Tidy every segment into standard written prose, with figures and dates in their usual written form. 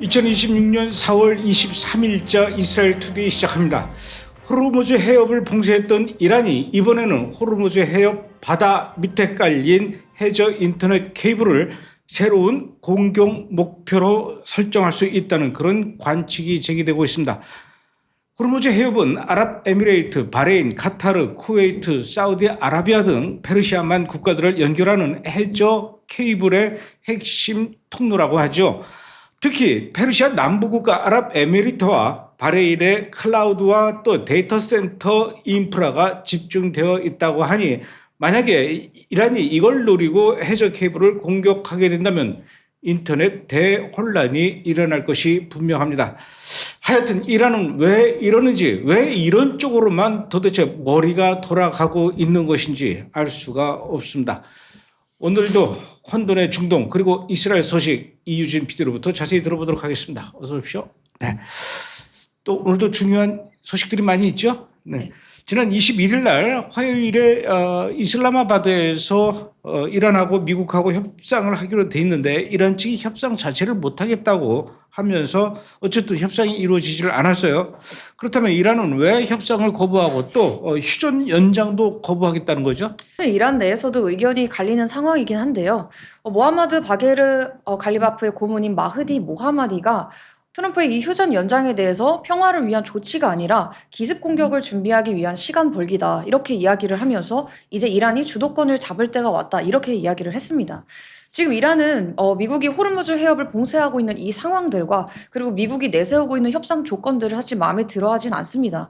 2026년 4월 23일자 이스라엘 투데이 시작합니다. 호르무즈 해협을 봉쇄했던 이란이 이번에는 호르무즈 해협 바다 밑에 깔린 해저 인터넷 케이블을 새로운 공격 목표로 설정할 수 있다는 그런 관측이 제기되고 있습니다. 호르무즈 해협은 아랍에미레이트, 바레인, 카타르, 쿠웨이트, 사우디아라비아 등 페르시아만 국가들을 연결하는 해저 케이블의 핵심 통로라고 하죠. 특히 페르시아 남부국가 아랍에미리트와 바레인의 클라우드와 또 데이터 센터 인프라가 집중되어 있다고 하니 만약에 이란이 이걸 노리고 해저 케이블을 공격하게 된다면 인터넷 대혼란이 일어날 것이 분명합니다. 하여튼 이란은 왜 이러는지, 왜 이런 쪽으로만 도대체 머리가 돌아가고 있는 것인지 알 수가 없습니다. 오늘도 혼돈의 중동 그리고 이스라엘 소식 이유진 PD로부터 자세히 들어보도록 하겠습니다. 어서 오십시오. 네. 또 오늘도 중요한 소식들이 많이 있죠. 네. 지난 21일 날 화요일에 이슬라마바드에서 이란하고 미국하고 협상을 하기로 돼 있는데 이란 측이 협상 자체를 못하겠다고 하면서 어쨌든 협상이 이루어지지를 않았어요. 그렇다면 이란은 왜 협상을 거부하고 또 휴전 연장도 거부하겠다는 거죠? 이란 내에서도 의견이 갈리는 상황이긴 한데요. 모하마드 바게르 갈리바프의 고문인 마흐디 모하마디가 트럼프의 이 휴전 연장에 대해서 평화를 위한 조치가 아니라 기습 공격을 준비하기 위한 시간 벌기다. 이렇게 이야기를 하면서 이제 이란이 주도권을 잡을 때가 왔다. 이렇게 이야기를 했습니다. 지금 이란은 미국이 호르무즈 해협을 봉쇄하고 있는 이 상황들과 그리고 미국이 내세우고 있는 협상 조건들을 사실 마음에 들어하진 않습니다.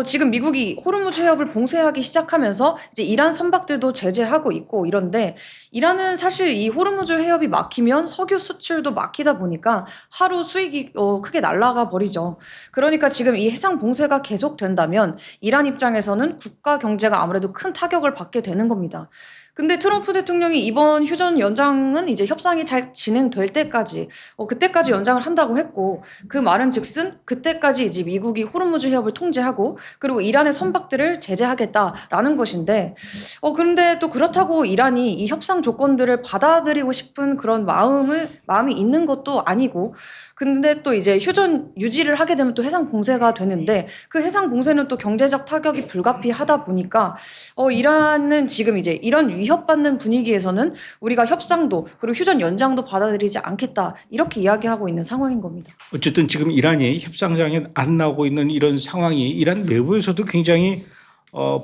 지금 미국이 호르무즈 해협을 봉쇄하기 시작하면서 이제 이란 선박들도 제재하고 있고 이런데 이란은 사실 이 호르무즈 해협이 막히면 석유 수출도 막히다 보니까 하루 수익이 크게 날아가 버리죠. 그러니까 지금 이 해상 봉쇄가 계속된다면 이란 입장에서는 국가 경제가 아무래도 큰 타격을 받게 되는 겁니다. 근데 트럼프 대통령이 이번 휴전 연장은 이제 협상이 잘 진행될 때까지 그때까지 연장을 한다고 했고 그 말은 즉슨 그때까지 이제 미국이 호르무즈 해협을 통제하고 그리고 이란의 선박들을 제재하겠다라는 것인데 그런데 또 그렇다고 이란이 이 협상 조건들을 받아들이고 싶은 그런 마음이 있는 것도 아니고 근데 또 이제 휴전 유지를 하게 되면 또 해상 봉쇄가 되는데 그 해상 봉쇄는 또 경제적 타격이 불가피하다 보니까 이란은 지금 이제 이런 위협받는 분위기에서는 우리가 협상도 그리고 휴전 연장도 받아들이지 않겠다 이렇게 이야기하고 있는 상황인 겁니다. 어쨌든 지금 이란이 협상장에 안 나오고 있는 이런 상황이 이란 내부에서도 굉장히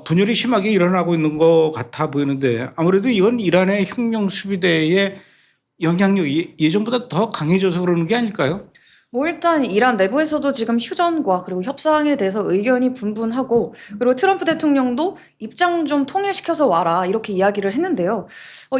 분열이 심하게 일어나고 있는 것 같아 보이는데 아무래도 이건 이란의 혁명 수비대의 영향력이 예전보다 더 강해져서 그러는 게 아닐까요? 일단 이란 내부에서도 지금 휴전과 그리고 협상에 대해서 의견이 분분하고 그리고 트럼프 대통령도 입장 좀 통일시켜서 와라 이렇게 이야기를 했는데요.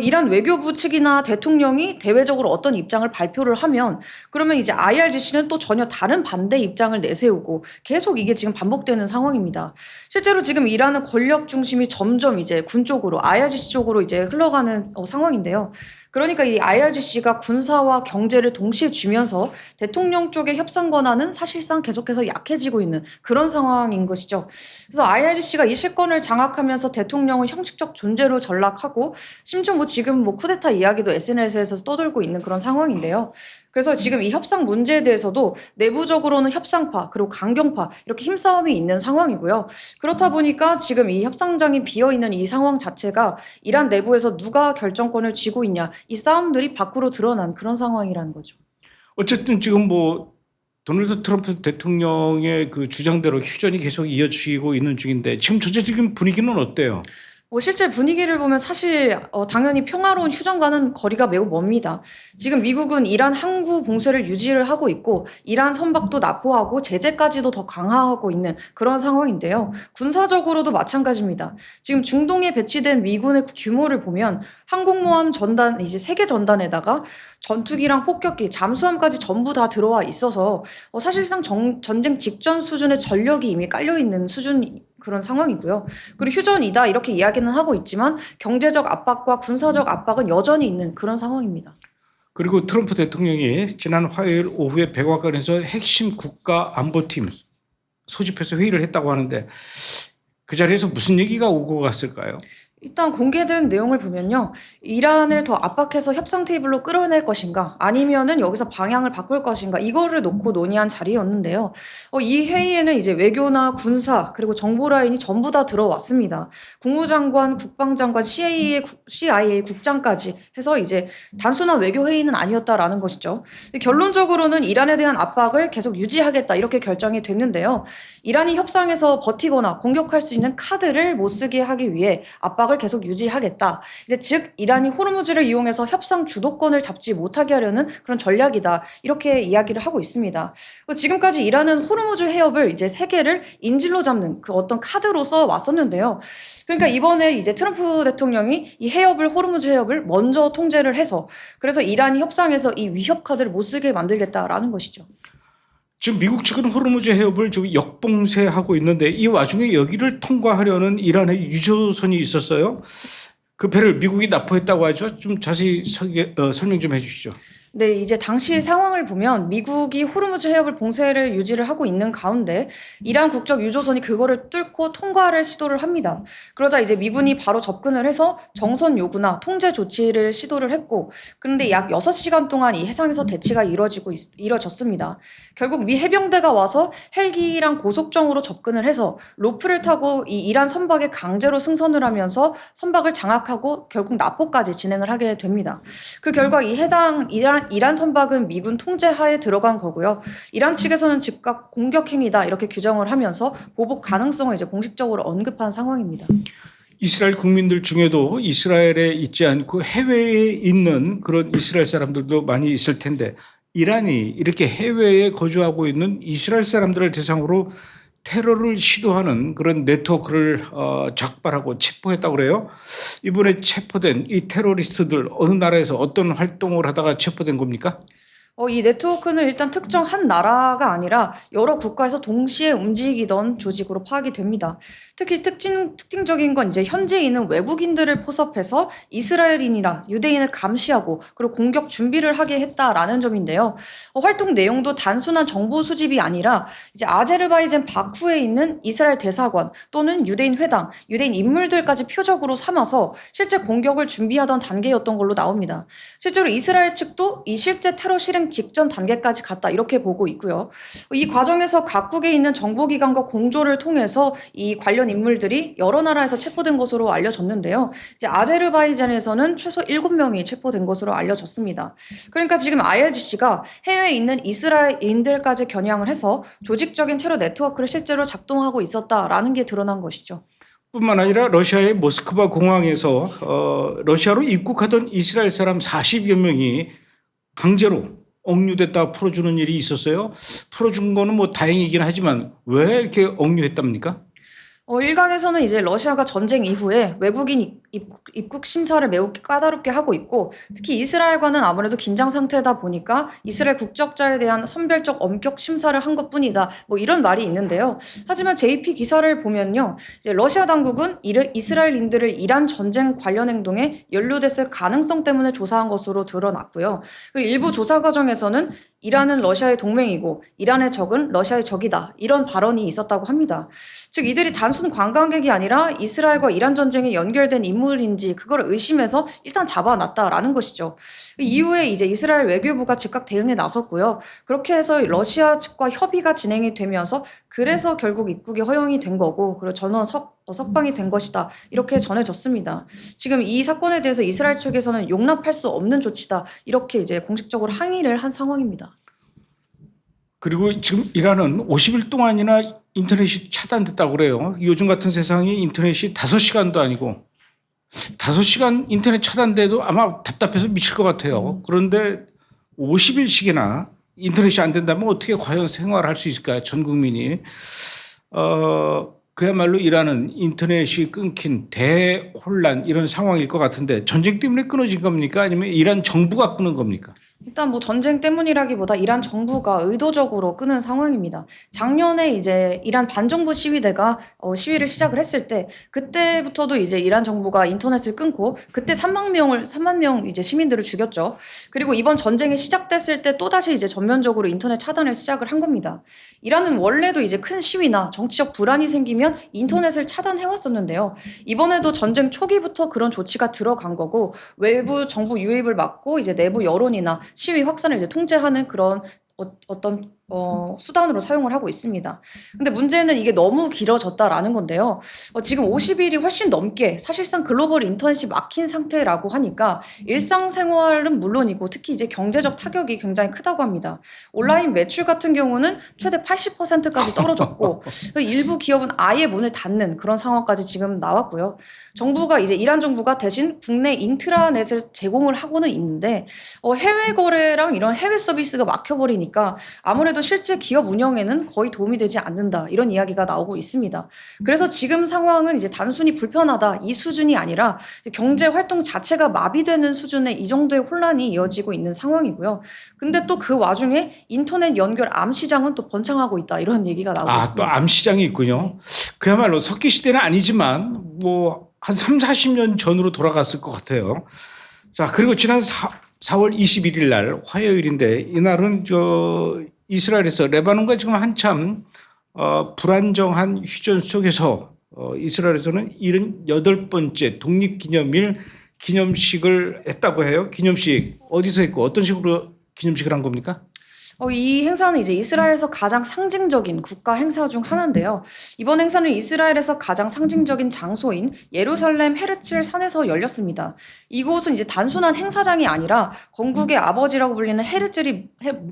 이란 외교부 측이나 대통령이 대외적으로 어떤 입장을 발표를 하면 그러면 이제 IRGC는 또 전혀 다른 반대 입장을 내세우고 계속 이게 지금 반복되는 상황입니다. 실제로 지금 이란은 권력 중심이 점점 이제 군 쪽으로 IRGC 쪽으로 이제 흘러가는 상황인데요. 그러니까 이 IRGC가 군사와 경제를 동시에 쥐면서 대통령 쪽의 협상 권한은 사실상 계속해서 약해지고 있는 그런 상황인 것이죠. 그래서 IRGC가 이 실권을 장악하면서 대통령을 형식적 존재로 전락하고 심지어 지금 쿠데타 이야기도 SNS에서 떠돌고 있는 그런 상황인데요. 그래서 지금 이 협상 문제에 대해서도 내부적으로는 협상파 그리고 강경파 이렇게 힘싸움이 있는 상황이고요. 그렇다 보니까 지금 이 협상장이 비어있는 이 상황 자체가 이란 내부에서 누가 결정권을 쥐고 있냐 이 싸움들이 밖으로 드러난 그런 상황이라는 거죠. 어쨌든 지금 도널드 트럼프 대통령의 그 주장대로 휴전이 계속 이어지고 있는 중인데 지금 전체적인 분위기는 어때요? 실제 분위기를 보면 사실 당연히 평화로운 휴전과는 거리가 매우 멉니다. 지금 미국은 이란 항구 봉쇄를 유지를 하고 있고 이란 선박도 납포하고 제재까지도 더 강화하고 있는 그런 상황인데요. 군사적으로도 마찬가지입니다. 지금 중동에 배치된 미군의 규모를 보면 항공모함 전단 이제 3개 전단에다가 전투기랑 폭격기, 잠수함까지 전부 다 들어와 있어서 사실상 전쟁 직전 수준의 전력이 이미 깔려 있는 수준 그런 상황이고요. 그리고 휴전이다 이렇게 이야기는 하고 있지만 경제적 압박과 군사적 압박은 여전히 있는 그런 상황입니다. 그리고 트럼프 대통령이 지난 화요일 오후에 백악관에서 핵심 국가 안보팀 소집해서 회의를 했다고 하는데 그 자리에서 무슨 얘기가 오고 갔을까요? 일단 공개된 내용을 보면요. 이란을 더 압박해서 협상 테이블로 끌어낼 것인가, 아니면은 여기서 방향을 바꿀 것인가, 이거를 놓고 논의한 자리였는데요. 이 회의에는 이제 외교나 군사, 그리고 정보 라인이 전부 다 들어왔습니다. 국무장관, 국방장관, CIA 국장까지 해서 이제 단순한 외교 회의는 아니었다라는 것이죠. 결론적으로는 이란에 대한 압박을 계속 유지하겠다, 이렇게 결정이 됐는데요. 이란이 협상에서 버티거나 공격할 수 있는 카드를 못 쓰게 하기 위해 압박을 계속 유지하겠다. 이제 즉 이란이 호르무즈를 이용해서 협상 주도권을 잡지 못하게 하려는 그런 전략이다. 이렇게 이야기를 하고 있습니다. 지금까지 이란은 호르무즈 해협을 이제 세계를 인질로 잡는 그 어떤 카드로 써 왔었는데요. 그러니까 이번에 이제 트럼프 대통령이 이 해협을 호르무즈 해협을 먼저 통제를 해서 그래서 이란이 협상에서 이 위협 카드를 못 쓰게 만들겠다라는 것이죠. 지금 미국 측은 호르무즈 해협을 지금 역봉쇄하고 있는데 이 와중에 여기를 통과하려는 이란의 유조선이 있었어요. 그 배를 미국이 납포했다고 하죠. 좀 자세히 설명 좀 해주시죠. 네, 이제 당시 상황을 보면 미국이 호르무즈 해협을 봉쇄를 유지를 하고 있는 가운데 이란 국적 유조선이 그거를 뚫고 통과를 시도를 합니다. 그러자 이제 미군이 바로 접근을 해서 정선 요구나 통제 조치를 시도를 했고, 그런데 약 6시간 동안 이 해상에서 대치가 이뤄졌습니다. 결국 미 해병대가 와서 헬기랑 고속정으로 접근을 해서 로프를 타고 이 이란 선박에 강제로 승선을 하면서 선박을 장악하고 결국 납포까지 진행을 하게 됩니다. 그 결과 이 해당 이란 선박은 미군 통제하에 들어간 거고요. 이란 측에서는 즉각 공격 행위다 이렇게 규정을 하면서 보복 가능성을 이제 공식적으로 언급한 상황입니다. 이스라엘 국민들 중에도 이스라엘에 있지 않고 해외에 있는 그런 이스라엘 사람들도 많이 있을 텐데 이란이 이렇게 해외에 거주하고 있는 이스라엘 사람들을 대상으로 테러를 시도하는 그런 네트워크를 적발하고 체포했다고 그래요. 이번에 체포된 이 테러리스트들 어느 나라에서 어떤 활동을 하다가 체포된 겁니까? 이 네트워크는 일단 특정 한 나라가 아니라 여러 국가에서 동시에 움직이던 조직으로 파악이 됩니다. 특히 특징적인 건 이제 현지에 있는 외국인들을 포섭해서 이스라엘인이나 유대인을 감시하고 그리고 공격 준비를 하게 했다라는 점인데요. 활동 내용도 단순한 정보 수집이 아니라 이제 아제르바이잔 바쿠에 있는 이스라엘 대사관 또는 유대인 회당, 유대인 인물들까지 표적으로 삼아서 실제 공격을 준비하던 단계였던 걸로 나옵니다. 실제로 이스라엘 측도 이 실제 테러 실행 직전 단계까지 갔다 이렇게 보고 있고요. 이 과정에서 각국에 있는 정보기관과 공조를 통해서 이 관련 인물들이 여러 나라에서 체포된 것으로 알려졌는데요. 이제 아제르바이잔에서는 최소 7명이 체포된 것으로 알려졌습니다. 그러니까 지금 IRGC가 해외에 있는 이스라엘인들까지 겨냥을 해서 조직적인 테러 네트워크를 실제로 작동하고 있었다라는 게 드러난 것이죠. 뿐만 아니라 러시아의 모스크바 공항에서 러시아로 입국하던 이스라엘 사람 40여 명이 강제로 억류됐다 풀어주는 일이 있었어요. 풀어준 거는 뭐 다행이긴 하지만 왜 이렇게 억류했답니까? 일각에서는 이제 러시아가 전쟁 이후에 외국인 입국 심사를 매우 까다롭게 하고 있고 특히 이스라엘과는 아무래도 긴장 상태다 보니까 이스라엘 국적자에 대한 선별적 엄격 심사를 한 것뿐이다. 뭐 이런 말이 있는데요. 하지만 JP 기사를 보면요. 이제 러시아 당국은 이스라엘인들을 이란 전쟁 관련 행동에 연루됐을 가능성 때문에 조사한 것으로 드러났고요. 그리고 일부 조사 과정에서는 이란은 러시아의 동맹이고 이란의 적은 러시아의 적이다. 이런 발언이 있었다고 합니다. 즉 이들이 단순 관광객이 아니라 이스라엘과 이란 전쟁에 연결된 인물인지 그걸 의심해서 일단 잡아놨다라는 것이죠. 이후에 이제 이스라엘 외교부가 즉각 대응에 나섰고요. 그렇게 해서 러시아 측과 협의가 진행이 되면서 그래서 결국 입국이 허용이 된 거고 그리고 전원 석방이 된 것이다. 이렇게 전해졌습니다. 지금 이 사건에 대해서 이스라엘 측에서는 용납할 수 없는 조치다. 이렇게 이제 공식적으로 항의를 한 상황입니다. 그리고 지금 이란은 50일 동안이나 인터넷이 차단됐다고 그래요. 요즘 같은 세상에 인터넷이 5시간도 아니고 5시간 인터넷 차단돼도 아마 답답해서 미칠 것 같아요. 그런데 50일씩이나 인터넷이 안 된다면 어떻게 과연 생활할 수 있을까요? 전 국민이. 그야말로 이란은 인터넷이 끊긴 대혼란 이런 상황일 것 같은데 전쟁 때문에 끊어진 겁니까? 아니면 이란 정부가 끊은 겁니까? 일단 뭐 전쟁 때문이라기보다 이란 정부가 의도적으로 끄는 상황입니다. 작년에 이제 이란 반정부 시위대가 시위를 시작을 했을 때 그때부터도 이제 이란 정부가 인터넷을 끊고 그때 3만 명 이제 시민들을 죽였죠. 그리고 이번 전쟁이 시작됐을 때 또다시 이제 전면적으로 인터넷 차단을 시작을 한 겁니다. 이란은 원래도 이제 큰 시위나 정치적 불안이 생기면 인터넷을 차단해 왔었는데요. 이번에도 전쟁 초기부터 그런 조치가 들어간 거고 외부 정부 유입을 막고 이제 내부 여론이나 시위 확산을 이제 통제하는 그런 어떤 수단으로 사용을 하고 있습니다. 근데 문제는 이게 너무 길어졌다라는 건데요. 지금 50일이 훨씬 넘게 사실상 글로벌 인터넷이 막힌 상태라고 하니까 일상생활은 물론이고 특히 이제 경제적 타격이 굉장히 크다고 합니다. 온라인 매출 같은 경우는 최대 80%까지 떨어졌고 일부 기업은 아예 문을 닫는 그런 상황까지 지금 나왔고요. 정부가 이제 이란 정부가 대신 국내 인트라넷을 제공을 하고는 있는데 해외 거래랑 이런 해외 서비스가 막혀버리니까 아무래도 실제 기업 운영에는 거의 도움이 되지 않는다 이런 이야기가 나오고 있습니다. 그래서 지금 상황은 이제 단순히 불편하다 이 수준이 아니라 경제 활동 자체가 마비되는 수준의 이 정도의 혼란이 이어지고 있는 상황이고요. 근데 또 그 와중에 인터넷 연결 암 시장은 또 번창하고 있다 이런 얘기가 나오고 또 있습니다. 암 시장이 있군요. 그야말로 석기 시대는 아니지만 뭐 한 3, 40년 전으로 돌아갔을 것 같아요. 자, 그리고 지난 4월 21일 날 화요일인데 이날은 이스라엘에서 레바논과 지금 한참 불안정한 휴전 속에서 이스라엘에서는 78번째 독립기념일 기념식을 했다고 해요. 기념식 어디서 했고 어떤 식으로 기념식을 한 겁니까? 이 행사는 이제 이스라엘에서 가장 상징적인 국가 행사 중 하나인데요. 이번 행사는 이스라엘에서 가장 상징적인 장소인 예루살렘 헤르칠 산에서 열렸습니다. 이곳은 이제 단순한 행사장이 아니라 건국의 아버지라고 불리는 헤르칠이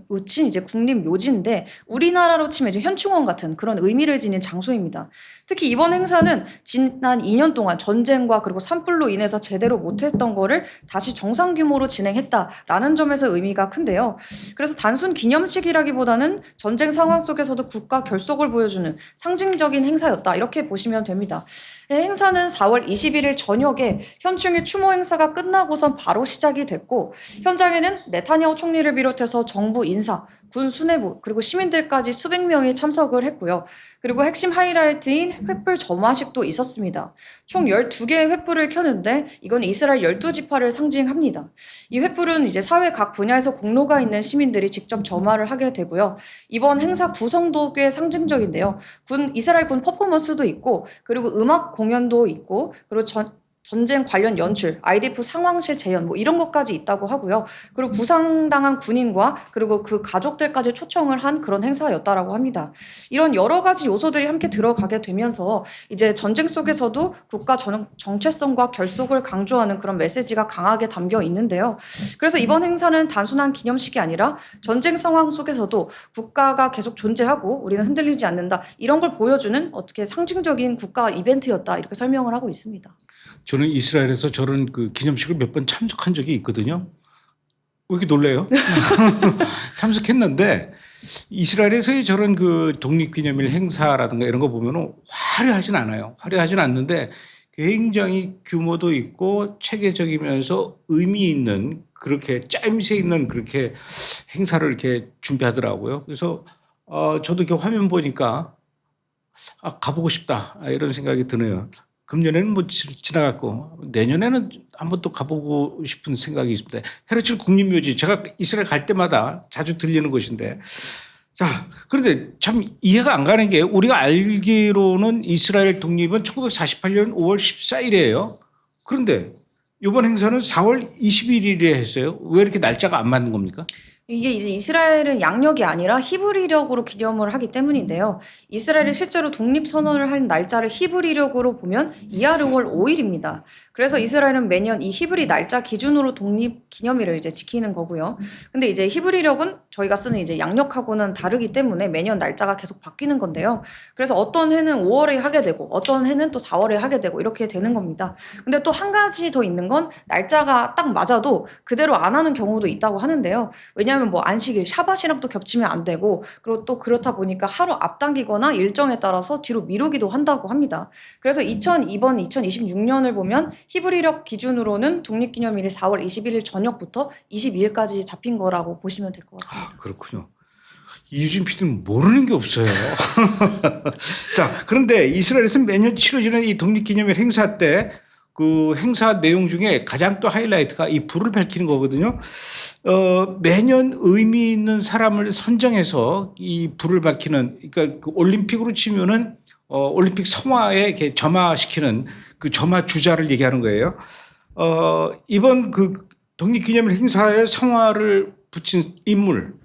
묻힌 이제 국립 묘지인데 우리나라로 치면 이제 현충원 같은 그런 의미를 지닌 장소입니다. 특히 이번 행사는 지난 2년 동안 전쟁과 그리고 산불로 인해서 제대로 못했던 거를 다시 정상 규모로 진행했다라는 점에서 의미가 큰데요. 그래서 단순 기념식이라기보다는 전쟁 상황 속에서도 국가 결속을 보여주는 상징적인 행사였다 이렇게 보시면 됩니다. 행사는 4월 21일 저녁에 현충일 추모 행사가 끝나고선 바로 시작이 됐고 현장에는 네타냐후 총리를 비롯해서 정부 인사, 군 수뇌부 그리고 시민들까지 수백 명이 참석을 했고요. 그리고 핵심 하이라이트인 횃불 점화식도 있었습니다. 총 12개의 횃불을 켰는데 이건 이스라엘 12지파를 상징합니다. 이 횃불은 이제 사회 각 분야에서 공로가 있는 시민들이 직접 점화를 하게 되고요. 이번 행사 구성도 꽤 상징적인데요. 이스라엘 군 퍼포먼스도 있고 그리고 음악 공연도 있고 그리고 전쟁 관련 연출, IDF 상황실 재현 뭐 이런 것까지 있다고 하고요. 그리고 부상당한 군인과 그리고 그 가족들까지 초청을 한 그런 행사였다라고 합니다. 이런 여러 가지 요소들이 함께 들어가게 되면서 이제 전쟁 속에서도 국가 정체성과 결속을 강조하는 그런 메시지가 강하게 담겨 있는데요. 그래서 이번 행사는 단순한 기념식이 아니라 전쟁 상황 속에서도 국가가 계속 존재하고 우리는 흔들리지 않는다 이런 걸 보여주는 어떻게 상징적인 국가 이벤트였다 이렇게 설명을 하고 있습니다. 저는 이스라엘에서 저런 그 기념식을 몇 번 참석한 적이 있거든요. 왜 이렇게 놀래요? 참석했는데 이스라엘에서의 저런 그 독립기념일 행사라든가 이런 거 보면 화려하진 않아요. 화려하진 않는데 굉장히 규모도 있고 체계적이면서 의미 있는 그렇게 짜임새 있는 그렇게 행사를 이렇게 준비하더라고요. 그래서 저도 이렇게 화면 보니까 가보고 싶다 이런 생각이 드네요. 금년에는 뭐 지나갔고 내년에는 한번 또 가보고 싶은 생각이 있습니다. 헤르칠 국립묘지 제가 이스라엘 갈 때마다 자주 들리는 곳인데 자 그런데 참 이해가 안 가는 게 우리가 알기로는 이스라엘 독립은 1948년 5월 14일이에요. 그런데 이번 행사는 4월 21일에 했어요. 왜 이렇게 날짜가 안 맞는 겁니까? 이게 이제 이스라엘은 양력이 아니라 히브리력으로 기념을 하기 때문인데요. 이스라엘이 실제로 독립선언을 한 날짜를 히브리력으로 보면 이하르월 5일입니다. 그래서 이스라엘은 매년 이 히브리 날짜 기준으로 독립기념일을 이제 지키는 거고요. 근데 이제 히브리력은 저희가 쓰는 이제 양력하고는 다르기 때문에 매년 날짜가 계속 바뀌는 건데요. 그래서 어떤 해는 5월에 하게 되고 어떤 해는 또 4월에 하게 되고 이렇게 되는 겁니다. 근데 또 한 가지 더 있는 건 날짜가 딱 맞아도 그대로 안 하는 경우도 있다고 하는데요. 왜냐하면 왜냐하면 뭐 안식일, 샤밧이랑 또 겹치면 안 되고 그리고 또 그렇다 보니까 하루 앞당기거나 일정에 따라서 뒤로 미루기도 한다고 합니다. 그래서 이번 2026년을 보면 히브리력 기준으로는 독립기념일이 4월 21일 저녁부터 22일까지 잡힌 거라고 보시면 될 것 같습니다. 아, 그렇군요. 이유진 PD는 모르는 게 없어요. 자, 그런데 이스라엘에서 매년 치러지는 이 독립기념일 행사 때 그 행사 내용 중에 가장 또 하이라이트가 이 불을 밝히는 거거든요. 매년 의미 있는 사람을 선정해서 이 불을 밝히는, 그러니까 그 올림픽으로 치면은 올림픽 성화에 이렇게 점화시키는 그 점화 주자를 얘기하는 거예요. 이번 그 독립기념일 행사에 성화를 붙인 인물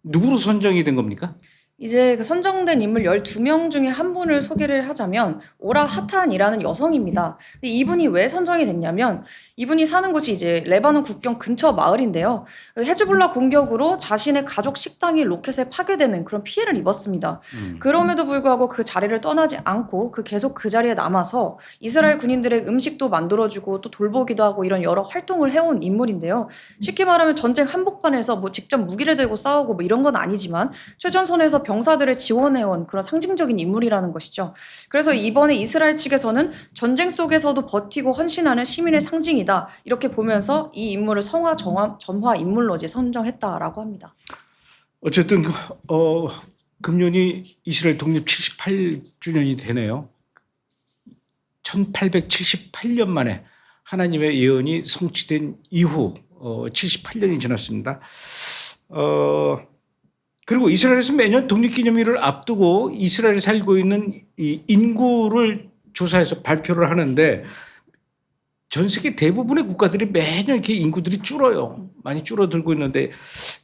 누구로 선정이 된 겁니까? 이제 그 선정된 인물 12명 중에 한 분을 소개를 하자면 오라 하탄이라는 여성입니다. 근데 이분이 왜 선정이 됐냐면 이분이 사는 곳이 이제 레바논 국경 근처 마을인데요. 헤즈볼라 공격으로 자신의 가족 식당이 로켓에 파괴되는 그런 피해를 입었습니다. 그럼에도 불구하고 그 자리를 떠나지 않고 계속 그 자리에 남아서 이스라엘 군인들의 음식도 만들어주고 또 돌보기도 하고 이런 여러 활동을 해온 인물인데요. 쉽게 말하면 전쟁 한복판에서 뭐 직접 무기를 들고 싸우고 뭐 이런 건 아니지만 최전선에서 병사들을 지원해온 그런 상징적인 인물이라는 것이죠. 그래서 이번에 이스라엘 측에서는 전쟁 속에서도 버티고 헌신하는 시민의 상징이다. 이렇게 보면서 이 인물을 성화 점화 인물로 이제 선정했다라고 합니다. 어쨌든 금년이 이스라엘 독립 78주년이 되네요. 1878년 만에 하나님의 예언이 성취된 이후 78년이 지났습니다. 그리고 이스라엘에서 매년 독립기념일을 앞두고 이스라엘에 살고 있는 이 인구를 조사해서 발표를 하는데 전 세계 대부분의 국가들이 매년 이렇게 인구들이 줄어요. 많이 줄어들고 있는데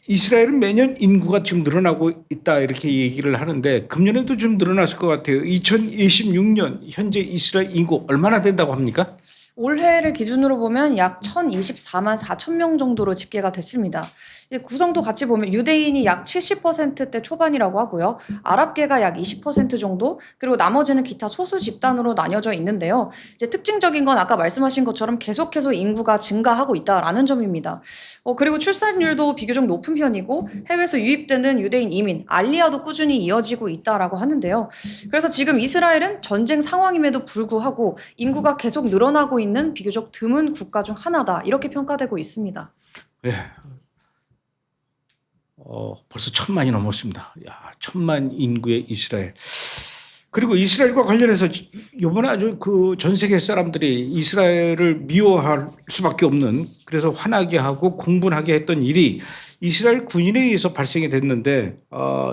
이스라엘은 매년 인구가 지금 늘어나고 있다 이렇게 얘기를 하는데 금년에도 좀 늘어났을 것 같아요. 2026년 현재 이스라엘 인구 얼마나 된다고 합니까? 올해를 기준으로 보면 약 1,024만 4천 명 정도로 집계가 됐습니다. 구성도 같이 보면 유대인이 약 70%대 초반이라고 하고요. 아랍계가 약 20% 정도, 그리고 나머지는 기타 소수 집단으로 나뉘어져 있는데요. 이제 특징적인 건 아까 말씀하신 것처럼 계속해서 인구가 증가하고 있다라는 점입니다. 그리고 출산율도 비교적 높은 편이고 해외에서 유입되는 유대인 이민, 알리아도 꾸준히 이어지고 있다라고 하는데요. 그래서 지금 이스라엘은 전쟁 상황임에도 불구하고 인구가 계속 늘어나고 있는 비교적 드문 국가 중 하나다. 이렇게 평가되고 있습니다. 네. 벌써 1,000만이 넘었습니다. 야, 1,000만 인구의 이스라엘. 그리고 이스라엘과 관련해서 이번에 아주 그 전 세계 사람들이 이스라엘을 미워할 수밖에 없는, 그래서 화나게 하고 공분하게 했던 일이 이스라엘 군인에 의해서 발생이 됐는데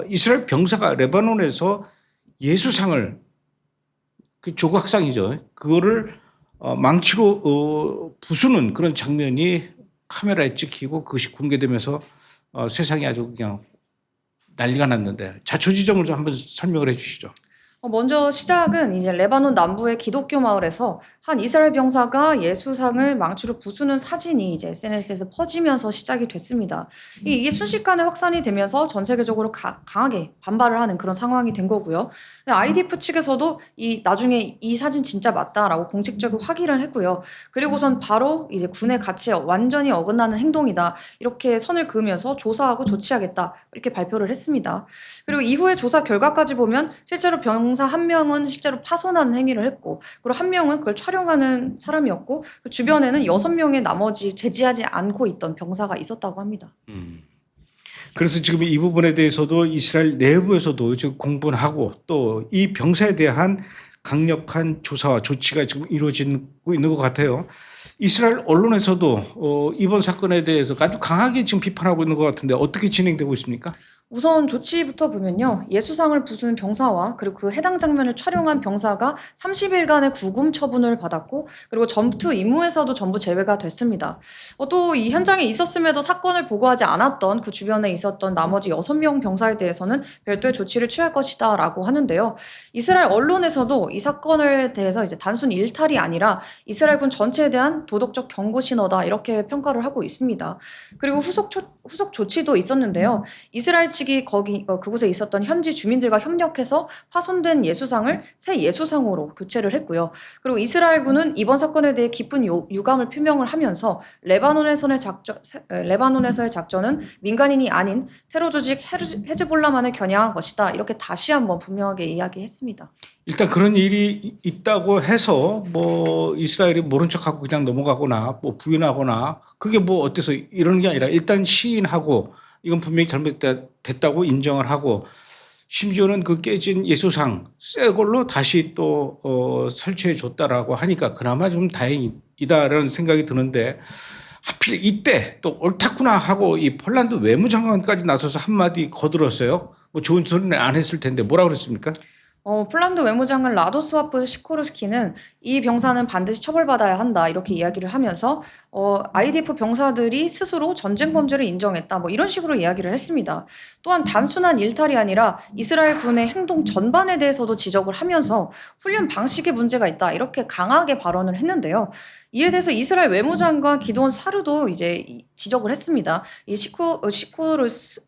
이스라엘 병사가 레바논에서 예수상을, 그 조각상이죠. 그거를 망치로 부수는 그런 장면이 카메라에 찍히고 그것이 공개되면서 세상이 아주 그냥 난리가 났는데 자초지종을 좀 한번 설명을 해 주시죠. 먼저 시작은 이제 레바논 남부의 기독교 마을에서 한 이스라엘 병사가 예수상을 망치로 부수는 사진이 이제 SNS에서 퍼지면서 시작이 됐습니다. 이게 순식간에 확산이 되면서 전 세계적으로 강하게 반발을 하는 그런 상황이 된 거고요. IDF 측에서도 나중에 이 사진 진짜 맞다라고 공식적으로 확인을 했고요. 그리고선 바로 이제 군의 가치에 완전히 어긋나는 행동이다. 이렇게 선을 그으면서 조사하고 조치하겠다. 이렇게 발표를 했습니다. 그리고 이후의 조사 결과까지 보면 실제로 병사 한 명은 실제로 파손하는 행위를 했고, 그리고 한 명은 그걸 촬영하는 사람이었고, 그 주변에는 6명의 나머지 제지하지 않고 있던 병사가 있었다고 합니다. 그래서 지금 이 부분에 대해서도 이스라엘 내부에서도 지금 공분하고 또 이 병사에 대한 강력한 조사와 조치가 지금 이루어지고 있는 것 같아요. 이스라엘 언론에서도 이번 사건에 대해서 아주 강하게 지금 비판하고 있는 것 같은데 어떻게 진행되고 있습니까? 우선 조치부터 보면요. 예수상을 부수는 병사와 그리고 그 해당 장면을 촬영한 병사가 30일간의 구금 처분을 받았고, 그리고 전투 임무에서도 전부 제외가 됐습니다. 또 이 현장에 있었음에도 사건을 보고하지 않았던 그 주변에 있었던 나머지 6명 병사에 대해서는 별도의 조치를 취할 것이다 라고 하는데요. 이스라엘 언론에서도 이 사건에 대해서 이제 단순 일탈이 아니라 이스라엘군 전체에 대한 도덕적 경고 신호다 이렇게 평가를 하고 있습니다. 그리고 후속 조치도 있었는데요. 이스라엘 측이 그곳에 있었던 현지 주민들과 협력해서 파손된 예수상을 새 예수상으로 교체를 했고요. 그리고 이스라엘군은 이번 사건에 대해 깊은 유감을 표명을 하면서 레바논에서의 작전은 민간인이 아닌 테러 조직 헤즈볼라만을 겨냥한 것이다. 이렇게 다시 한번 분명하게 이야기했습니다. 일단 그런 일이 있다고 해서 뭐 이스라엘이 모른 척하고 그냥 넘어가거나 뭐 부인하거나 그게 뭐 어때서 이러는 게 아니라 일단 시인하고 이건 분명히 잘못됐다고 인정을 하고 심지어는 그 깨진 예수상 새 걸로 다시 또 설치해 줬다라고 하니까 그나마 좀 다행이다라는 생각이 드는데 하필 이때 또 옳다구나 하고 이 폴란드 외무장관까지 나서서 한마디 거들었어요. 뭐 좋은 소리는 안 했을 텐데 뭐라 그랬습니까? 폴란드 외무장관 라도스와프 시코르스키는 이 병사는 반드시 처벌받아야 한다 이렇게 이야기를 하면서 IDF 병사들이 스스로 전쟁 범죄를 인정했다 뭐 이런 식으로 이야기를 했습니다. 또한 단순한 일탈이 아니라 이스라엘 군의 행동 전반에 대해서도 지적을 하면서 훈련 방식에 문제가 있다 이렇게 강하게 발언을 했는데요. 이에 대해서 이스라엘 외무장관 기드온 사르도 이제 지적을 했습니다. 이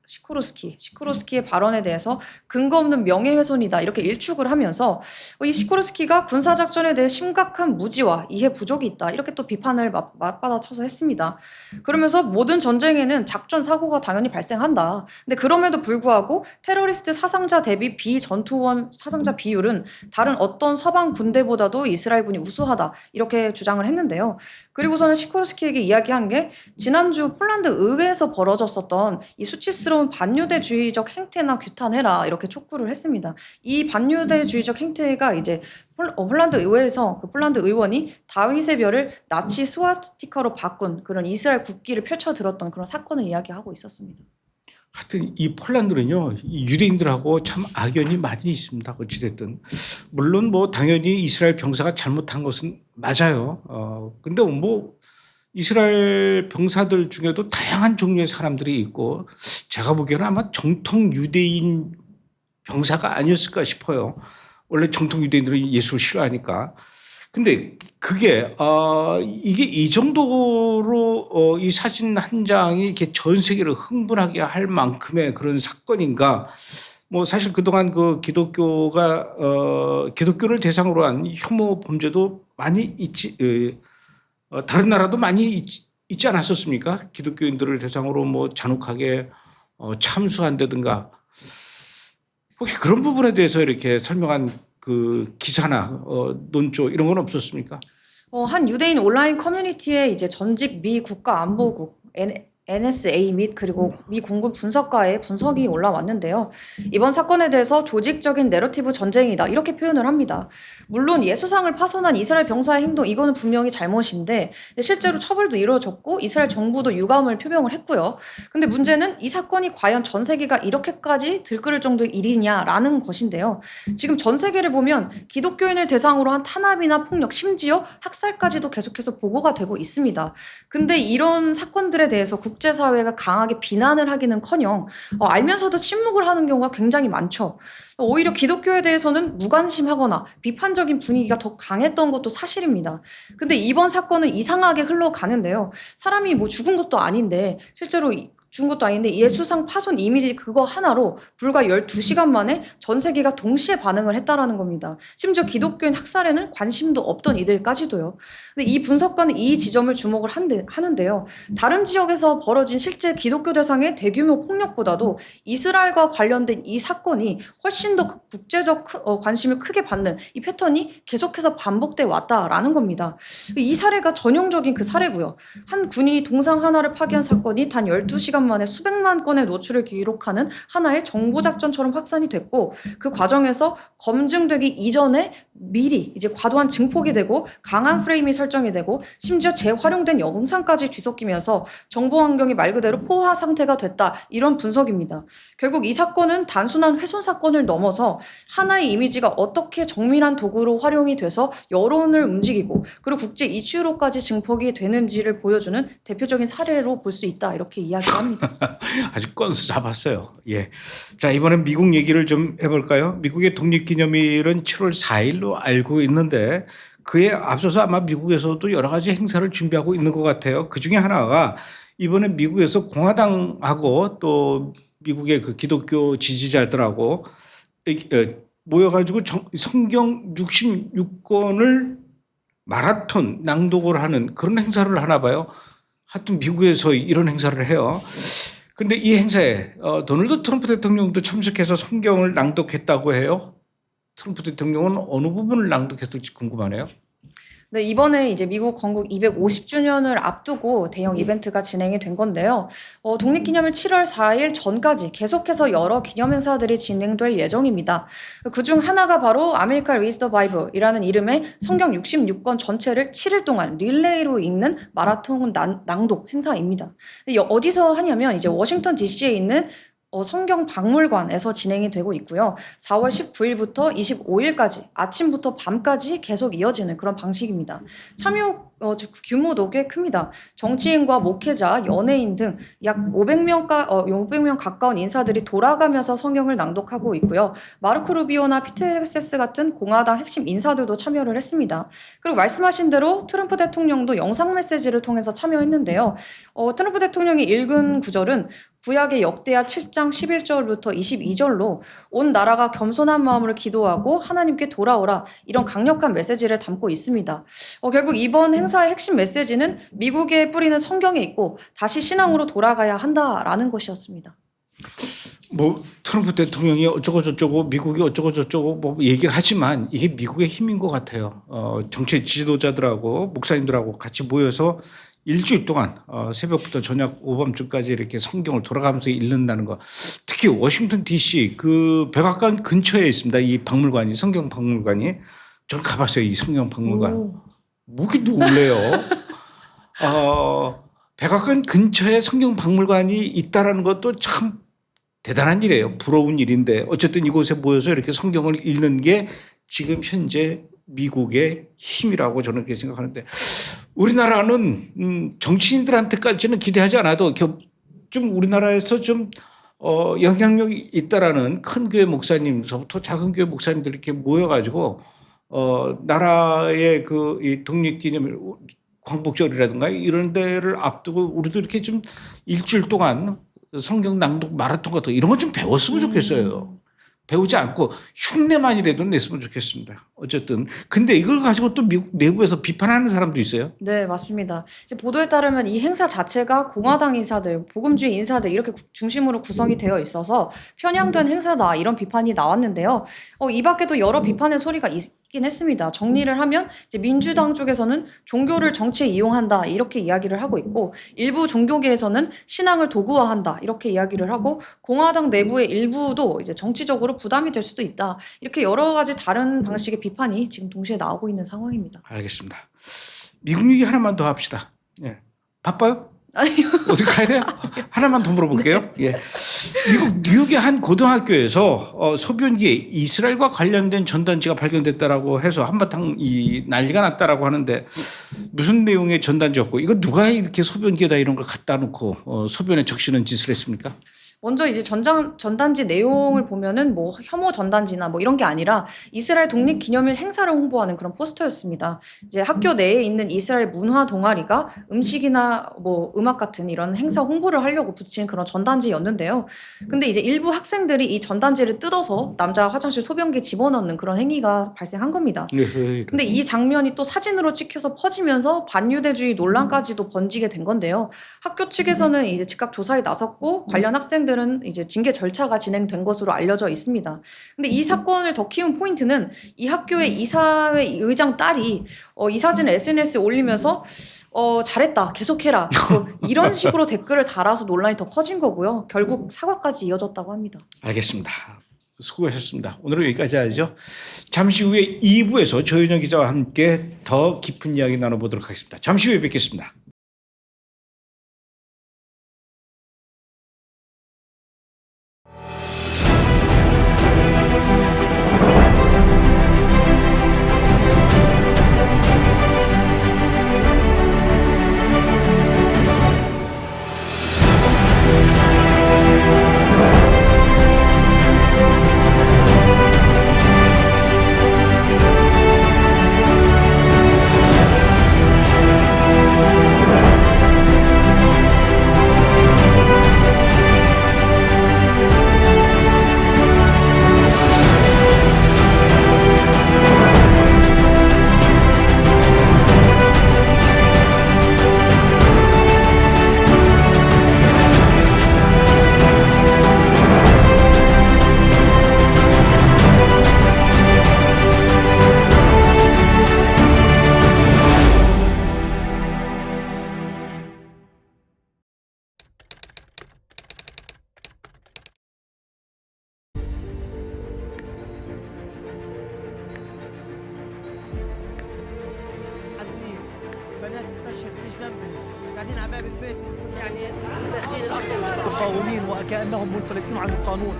시코르스키의 발언에 대해서 근거 없는 명예훼손이다 이렇게 일축을 하면서 이 시코르스키가 군사작전에 대해 심각한 무지와 이해 부족이 있다 이렇게 또 비판을 맞받아쳐서 했습니다. 그러면서 모든 전쟁에는 작전 사고가 당연히 발생한다. 근데 그럼에도 불구하고 테러리스트 사상자 대비 비전투원 사상자 비율은 다른 어떤 서방 군대보다도 이스라엘군이 우수하다 이렇게 주장을 했는데요. 그리고서는 시코르스키에게 이야기한 게 지난주 폴란드 의회에서 벌어졌었던 이 수치스러운 반유대주의적 행태나 규탄해라 이렇게 촉구를 했습니다. 이 반유대주의적 행태가 이제 폴란드 의회에서 그 폴란드 의원이 다윗의 별을 나치 스와스티카로 바꾼 그런 이스라엘 국기를 펼쳐들었던 그런 사건을 이야기하고 있었습니다. 하여튼 이 폴란드는요 이 유대인들하고 참 악연이 많이 있습니다. 어찌됐든 물론 뭐 당연히 이스라엘 병사가 잘못한 것은 맞아요. 근데 뭐 이스라엘 병사들 중에도 다양한 종류의 사람들이 있고 제가 보기에는 아마 정통 유대인 병사가 아니었을까 싶어요. 원래 정통 유대인들은 예수를 싫어하니까. 근데 그게 이게 이 정도로 이 사진 한 장이 이렇게 전 세계를 흥분하게 할 만큼의 그런 사건인가? 뭐 사실 그동안 그 기독교를 대상으로 한 혐오 범죄도 많이 있지 다른 나라도 많이 있지 않았었습니까? 기독교인들을 대상으로 뭐 잔혹하게 참수한다든가 혹시 그런 부분에 대해서 이렇게 설명한 그 기사나 논조 이런 건 없었습니까? 한 유대인 온라인 커뮤니티에 이제 전직 미 국가안보국 NSA 및 그리고 미 공군 분석가의 분석이 올라왔는데요. 이번 사건에 대해서 조직적인 내러티브 전쟁이다 이렇게 표현을 합니다. 물론 예수상을 파손한 이스라엘 병사의 행동 이거는 분명히 잘못인데 실제로 처벌도 이루어졌고 이스라엘 정부도 유감을 표명을 했고요. 근데 문제는 이 사건이 과연 전 세계가 이렇게까지 들끓을 정도의 일이냐라는 것인데요. 지금 전 세계를 보면 기독교인을 대상으로 한 탄압이나 폭력 심지어 학살까지도 계속해서 보고가 되고 있습니다. 근데 이런 사건들에 대해서 국제사회가 강하게 비난을 하기는커녕 알면서도 침묵을 하는 경우가 굉장히 많죠. 오히려 기독교에 대해서는 무관심하거나 비판적인 분위기가 더 강했던 것도 사실입니다. 근데 이번 사건은 이상하게 흘러가는데요. 사람이 뭐 죽은 것도 아닌데 실제로 죽은 것도 아닌데 예수상 파손 이미지 그거 하나로 불과 12시간 만에 전 세계가 동시에 반응을 했다라는 겁니다. 심지어 기독교인 학살에는 관심도 없던 이들까지도요. 근데 이 분석가는 이 지점을 주목을 하는데요. 다른 지역에서 벌어진 실제 기독교 대상의 대규모 폭력보다도 이스라엘과 관련된 이 사건이 훨씬 더 국제적 관심을 크게 받는 이 패턴이 계속해서 반복돼 왔다라는 겁니다. 이 사례가 전형적인 그 사례고요. 한 군인이 동상 하나를 파괴한 사건이 단 12시간 만에 수백만 건의 노출을 기록하는 하나의 정보작전처럼 확산이 됐고 그 과정에서 검증되기 이전에 미리 이제 과도한 증폭이 되고 강한 프레임이 설정이 되고 심지어 재활용된 영상까지 뒤섞이면서 정보 환경이 말 그대로 포화 상태가 됐다 이런 분석입니다. 결국 이 사건은 단순한 훼손 사건을 넘어서 하나의 이미지가 어떻게 정밀한 도구로 활용이 돼서 여론을 움직이고 그리고 국제 이슈로까지 증폭이 되는지를 보여주는 대표적인 사례로 볼 수 있다 이렇게 이야기합니다. 아주 건수 잡았어요. 예. 자, 이번엔 미국 얘기를 좀 해볼까요? 미국의 독립기념일은 7월 4일로 알고 있는데 그에 앞서서 아마 미국에서도 여러 가지 행사를 준비하고 있는 것 같아요. 그 중에 하나가 이번에 미국에서 공화당하고 또 미국의 그 기독교 지지자들하고 모여가지고 성경 66권을 마라톤 낭독을 하는 그런 행사를 하나 봐요. 하여튼 미국에서 이런 행사를 해요. 그런데 이 행사에 도널드 트럼프 대통령도 참석해서 성경을 낭독했다고 해요. 트럼프 대통령은 어느 부분을 낭독했을지 궁금하네요. 네, 이번에 이제 미국 건국 250주년을 앞두고 대형 이벤트가 진행이 된 건데요. 독립기념일 7월 4일 전까지 계속해서 여러 기념 행사들이 진행될 예정입니다. 그중 하나가 바로 아메리카 리즈 더 바이블이라는 이름의 성경 66권 전체를 7일 동안 릴레이로 읽는 마라톤 낭독 행사입니다. 어디서 하냐면 이제 워싱턴 DC에 있는 성경 박물관에서 진행이 되고 있고요. 4월 19일부터 25일까지 아침부터 밤까지 계속 이어지는 그런 방식입니다. 참여 규모도 꽤 큽니다. 정치인과 목회자, 연예인 등 약 500명 가까운 인사들이 돌아가면서 성경을 낭독하고 있고요. 마르코 루비오나 피터 헥세스 같은 공화당 핵심 인사들도 참여를 했습니다. 그리고 말씀하신 대로 트럼프 대통령도 영상 메시지를 통해서 참여했는데요. 트럼프 대통령이 읽은 구절은 구약의 역대하 7장 11절부터 22절로 온 나라가 겸손한 마음으로 기도하고 하나님께 돌아오라 이런 강력한 메시지를 담고 있습니다. 결국 이번 행사의 핵심 메시지는 미국에 뿌리는 성경에 있고 다시 신앙으로 돌아가야 한다라는 것이었습니다. 뭐 트럼프 대통령이 어쩌고 저쩌고 미국이 어쩌고 저쩌고 뭐 얘기를 하지만 이게 미국의 힘인 것 같아요. 정치 지도자들하고 목사님들하고 같이 모여서 일주일 동안 새벽부터 저녁 오밤중까지 이렇게 성경을 돌아가면서 읽는다는 거. 특히 워싱턴 DC 그 백악관 근처에 있습니다. 이 박물관이 성경 박물관이. 저는 가봤어요. 이 성경 박물관. 목이 놀래요. 백악관 근처에 성경 박물관이 있다라는 것도 참 대단한 일이에요. 부러운 일인데 어쨌든 이곳에 모여서 이렇게 성경을 읽는 게 지금 현재 미국의 힘이라고 저는 그렇게 생각하는데 우리나라는 정치인들한테까지는 기대하지 않아도 좀 우리나라에서 좀 영향력이 있다라는 큰 교회 목사님서부터 작은 교회 목사님들이 이렇게 모여가지고 나라의 그 이 독립기념일 광복절이라든가 이런 데를 앞두고 우리도 이렇게 좀 일주일 동안 성경 낭독 마라톤 같은 이런 거 좀 배웠으면 좋겠어요. 배우지 않고 흉내만이라도 냈으면 좋겠습니다. 어쨌든 근데 이걸 가지고 또 미국 내부에서 비판하는 사람도 있어요. 네, 맞습니다. 이제 보도에 따르면 이 행사 자체가 공화당 인사들, 복음주의 인사들 이렇게 중심으로 구성이 되어 있어서 편향된 행사다 이런 비판이 나왔는데요. 이 밖에도 여러 비판의 소리가 있긴 했습니다. 정리를 하면 이제 민주당 쪽에서는 종교를 정치에 이용한다 이렇게 이야기를 하고 있고 일부 종교계에서는 신앙을 도구화한다 이렇게 이야기를 하고 공화당 내부의 일부도 이제 정치적으로 부담이 될 수도 있다 이렇게 여러 가지 다른 방식의 비판이 지금 동시에 나오고 있는 상황입니다. 알겠습니다. 미국 얘기 하나만 더 합시다. 예. 바빠요? 아니요. 어디 가야 돼요? 하나만 더 물어볼게요. 예. 미국 뉴욕의 한 고등학교에서 소변기에 이스라엘과 관련된 전단지가 발견됐다라고 해서 한바탕 난리가 났다라고 하는데 무슨 내용의 전단지였고 이거 누가 이렇게 소변기에다 이런 걸 갖다 놓고 소변에 적시는 짓을 했습니까? 먼저 이제 전단지 내용을 보면은 뭐 혐오 전단지나 뭐 이런 게 아니라 이스라엘 독립기념일 행사를 홍보하는 그런 포스터였습니다. 이제 학교 내에 있는 이스라엘 문화 동아리가 음식이나 뭐 음악 같은 이런 행사 홍보를 하려고 붙인 그런 전단지였는데요. 근데 이제 일부 학생들이 이 전단지를 뜯어서 남자 화장실 소변기에 집어넣는 그런 행위가 발생한 겁니다. 근데 이 장면이 또 사진으로 찍혀서 퍼지면서 반유대주의 논란까지도 번지게 된 건데요. 학교 측에서는 이제 즉각 조사에 나섰고 관련 학생들은 이제 징계 절차가 진행된 것으로 알려져 있습니다. 근데 이 사건을 더 키운 포인트는 이 학교의 이사회 의장 딸이 이 사진을 SNS에 올리면서 잘했다, 계속해라 이런 식으로 댓글을 달아서 논란이 더 커진 거고요. 결국 사과까지 이어졌다고 합니다. 알겠습니다. 수고하셨습니다. 오늘은 여기까지 하죠. 잠시 후에 2부에서 조현영 기자와 함께 더 깊은 이야기 나눠보도록 하겠습니다. 잠시 후에 뵙겠습니다. بنات استشهد ليش جنبي قاعدين على باب البيت يعني داخلين الارض مخاونين وكانهم منفلتين عن القانون.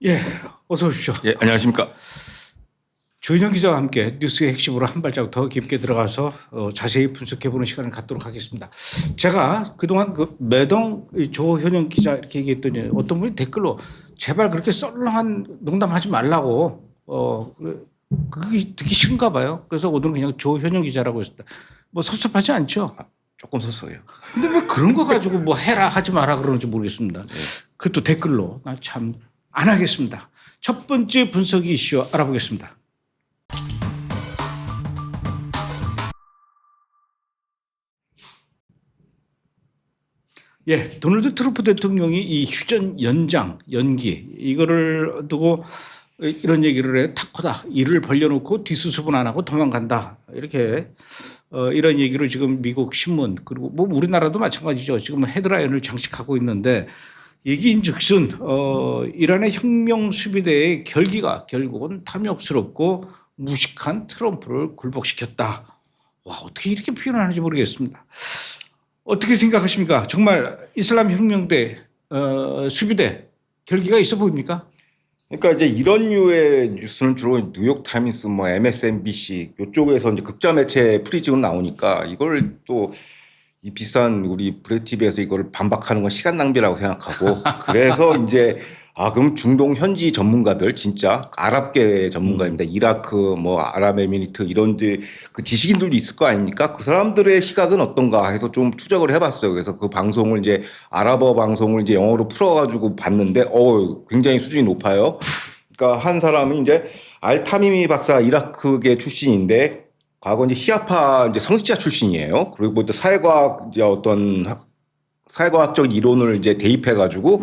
예, 어서 오십시오. 예, 안녕하십니까. 조인영 기자와 함께 뉴스의 핵심으로 한 발자국 더 깊게 들어가서 자세히 분석해보는 시간을 갖도록 하겠습니다. 제가 그동안 그 매동 조현영 기자 이렇게 얘기했더니 어떤 분이 댓글로 제발 그렇게 썰렁한 농담하지 말라고 그게 듣기 싫은가 봐요. 그래서 오늘은 그냥 조현영 기자라고 했습니다. 뭐 섭섭하지 않죠? 조금 섭섭해요. 근데 왜 그런 거 가지고 뭐 해라 하지 마라 그러는지 모르겠습니다. 그것도 댓글로 나 참 안 하겠습니다. 첫 번째 분석 이슈 알아보겠습니다. 예, 도널드 트럼프 대통령이 이 휴전 연장, 연기 이거를 두고 이런 얘기를 해. 타코다. 이를 벌려놓고 뒷수습은 안 하고 도망간다. 이렇게 이런 얘기를 지금 미국 신문 그리고 뭐 우리나라도 마찬가지죠. 지금 헤드라인을 장식하고 있는데 얘기인즉슨 이란의 혁명 수비대의 결기가 결국은 탐욕스럽고 무식한 트럼프를 굴복시켰다. 와, 어떻게 이렇게 표현하는지 모르겠습니다. 어떻게 생각하십니까? 정말 이슬람 혁명대 수비대 결기가 있어 보입니까? 그러니까 이제 이런 류의 뉴스는 주로 뉴욕 타임스, 뭐 MSNBC 이쪽에서 이제 극자 매체 프리즘은 나오니까 이걸 또 이 비싼 우리 브레드 TV에서 이거를 반박하는 건 시간 낭비라고 생각하고 그래서 이제 그럼 중동 현지 전문가들 진짜 아랍계 전문가입니다. 이라크 뭐 아랍에미리트 이런 그 지식인들도 있을 거 아닙니까? 그 사람들의 시각은 어떤가 해서 좀 추적을 해봤어요. 그래서 그 방송을 이제 아랍어 방송을 이제 영어로 풀어가지고 봤는데 굉장히 수준이 높아요. 그러니까 한 사람은 이제 알타미미 박사 이라크계 출신인데 과거 이제 히아파 이제 성직자 출신이에요. 그리고 뭐 또 사회과학 이제 어떤 사회과학적 이론을 이제 대입해가지고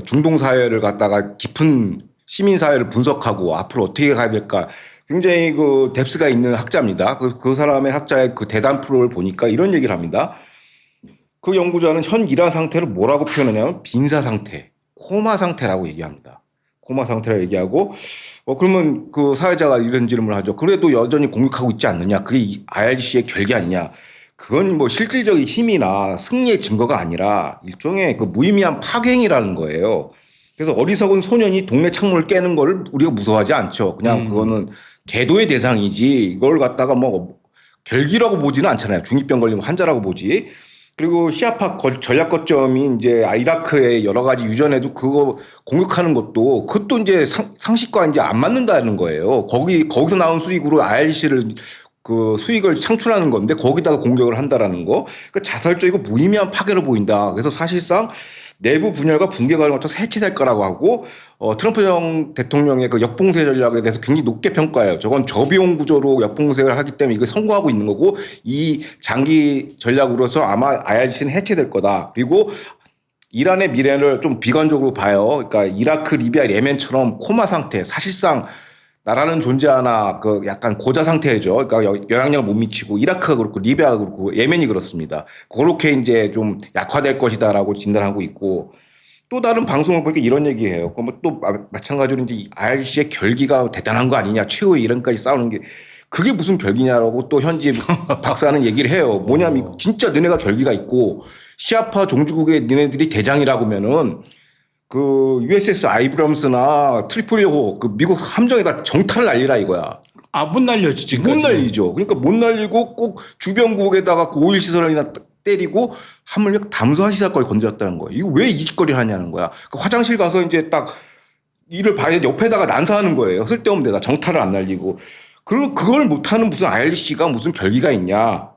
중동 사회를 갖다가 깊은 시민 사회를 분석하고 앞으로 어떻게 가야 될까 굉장히 그 뎁스가 있는 학자입니다. 그 사람의 학자의 그 대담 프로를 보니까 이런 얘기를 합니다. 그 연구자는 현 이란 상태를 뭐라고 표현하냐면 빈사 상태, 코마 상태라고 얘기합니다. 코마 상태라고 얘기하고 그러면 그 사회자가 이런 질문을 하죠. 그래도 여전히 공격하고 있지 않느냐? 그게 IRGC의 결기 아니냐? 그건 뭐 실질적인 힘이나 승리의 증거가 아니라 일종의 그 무의미한 파괴행위라는 거예요. 그래서 어리석은 소년이 동네 창문을 깨는 걸 우리가 무서워하지 않죠. 그냥 그거는 계도의 대상이지 이걸 갖다가 뭐 결기라고 보지는 않잖아요. 중이병 걸리면 환자라고 보지. 그리고 시아파 전략 거점이 이제 이라크의 여러 가지 유전에도 그거 공격하는 것도 그것도 이제 상식과 이제 안 맞는다는 거예요. 거기서 나온 수익으로 IRC를 그 수익을 창출하는 건데 거기다가 공격을 한다라는 거. 그러니까 자살적이고 무의미한 파괴로 보인다. 그래서 사실상 내부 분열과 붕괴가 거쳐서 해체될 거라고 하고 트럼프 대통령의 그 역봉쇄 전략에 대해서 굉장히 높게 평가해요. 저건 저비용 구조로 역봉쇄를 하기 때문에 이거 성공하고 있는 거고 이 장기 전략으로서 아마 IRC는 해체될 거다. 그리고 이란의 미래를 좀 비관적으로 봐요. 그러니까 이라크, 리비아, 예멘처럼 코마 상태 사실상 나라는 존재하나 그 약간 고자 상태죠. 그러니까 영향력을 못 미치고 이라크가 그렇고 리비아가 그렇고 예멘이 그렇습니다. 그렇게 이제 좀 약화될 것이다라고 진단하고 있고 또 다른 방송을 보니까 이런 얘기해요. 그럼 또 마찬가지로 이제 IRC의 결기가 대단한 거 아니냐, 최후의 이런까지 싸우는 게 그게 무슨 결기냐라고 또 현지 박사는 얘기를 해요. 뭐냐면 진짜 너네가 결기가 있고 시아파 종주국의 너네들이 대장이라고면은. 그 USS 아이브람스나 트리폴리호 그 미국 함정에다 정탈을 날리라 이거야. 못 날려지 지금. 못 날리죠. 그러니까 못 날리고 꼭 주변국에다가 그 오일 시설이나 때리고 하물며 담수화 시설까지 건드렸다는 거야. 이거 왜 이 짓거리를 하냐는 거야. 그 화장실 가서 이제 딱 일을 봐야 옆에다가 난사하는 거예요. 쓸데없는 데다 정타를 안 날리고. 그리고 그걸 못하는 무슨 IRC가 무슨 별기가 있냐.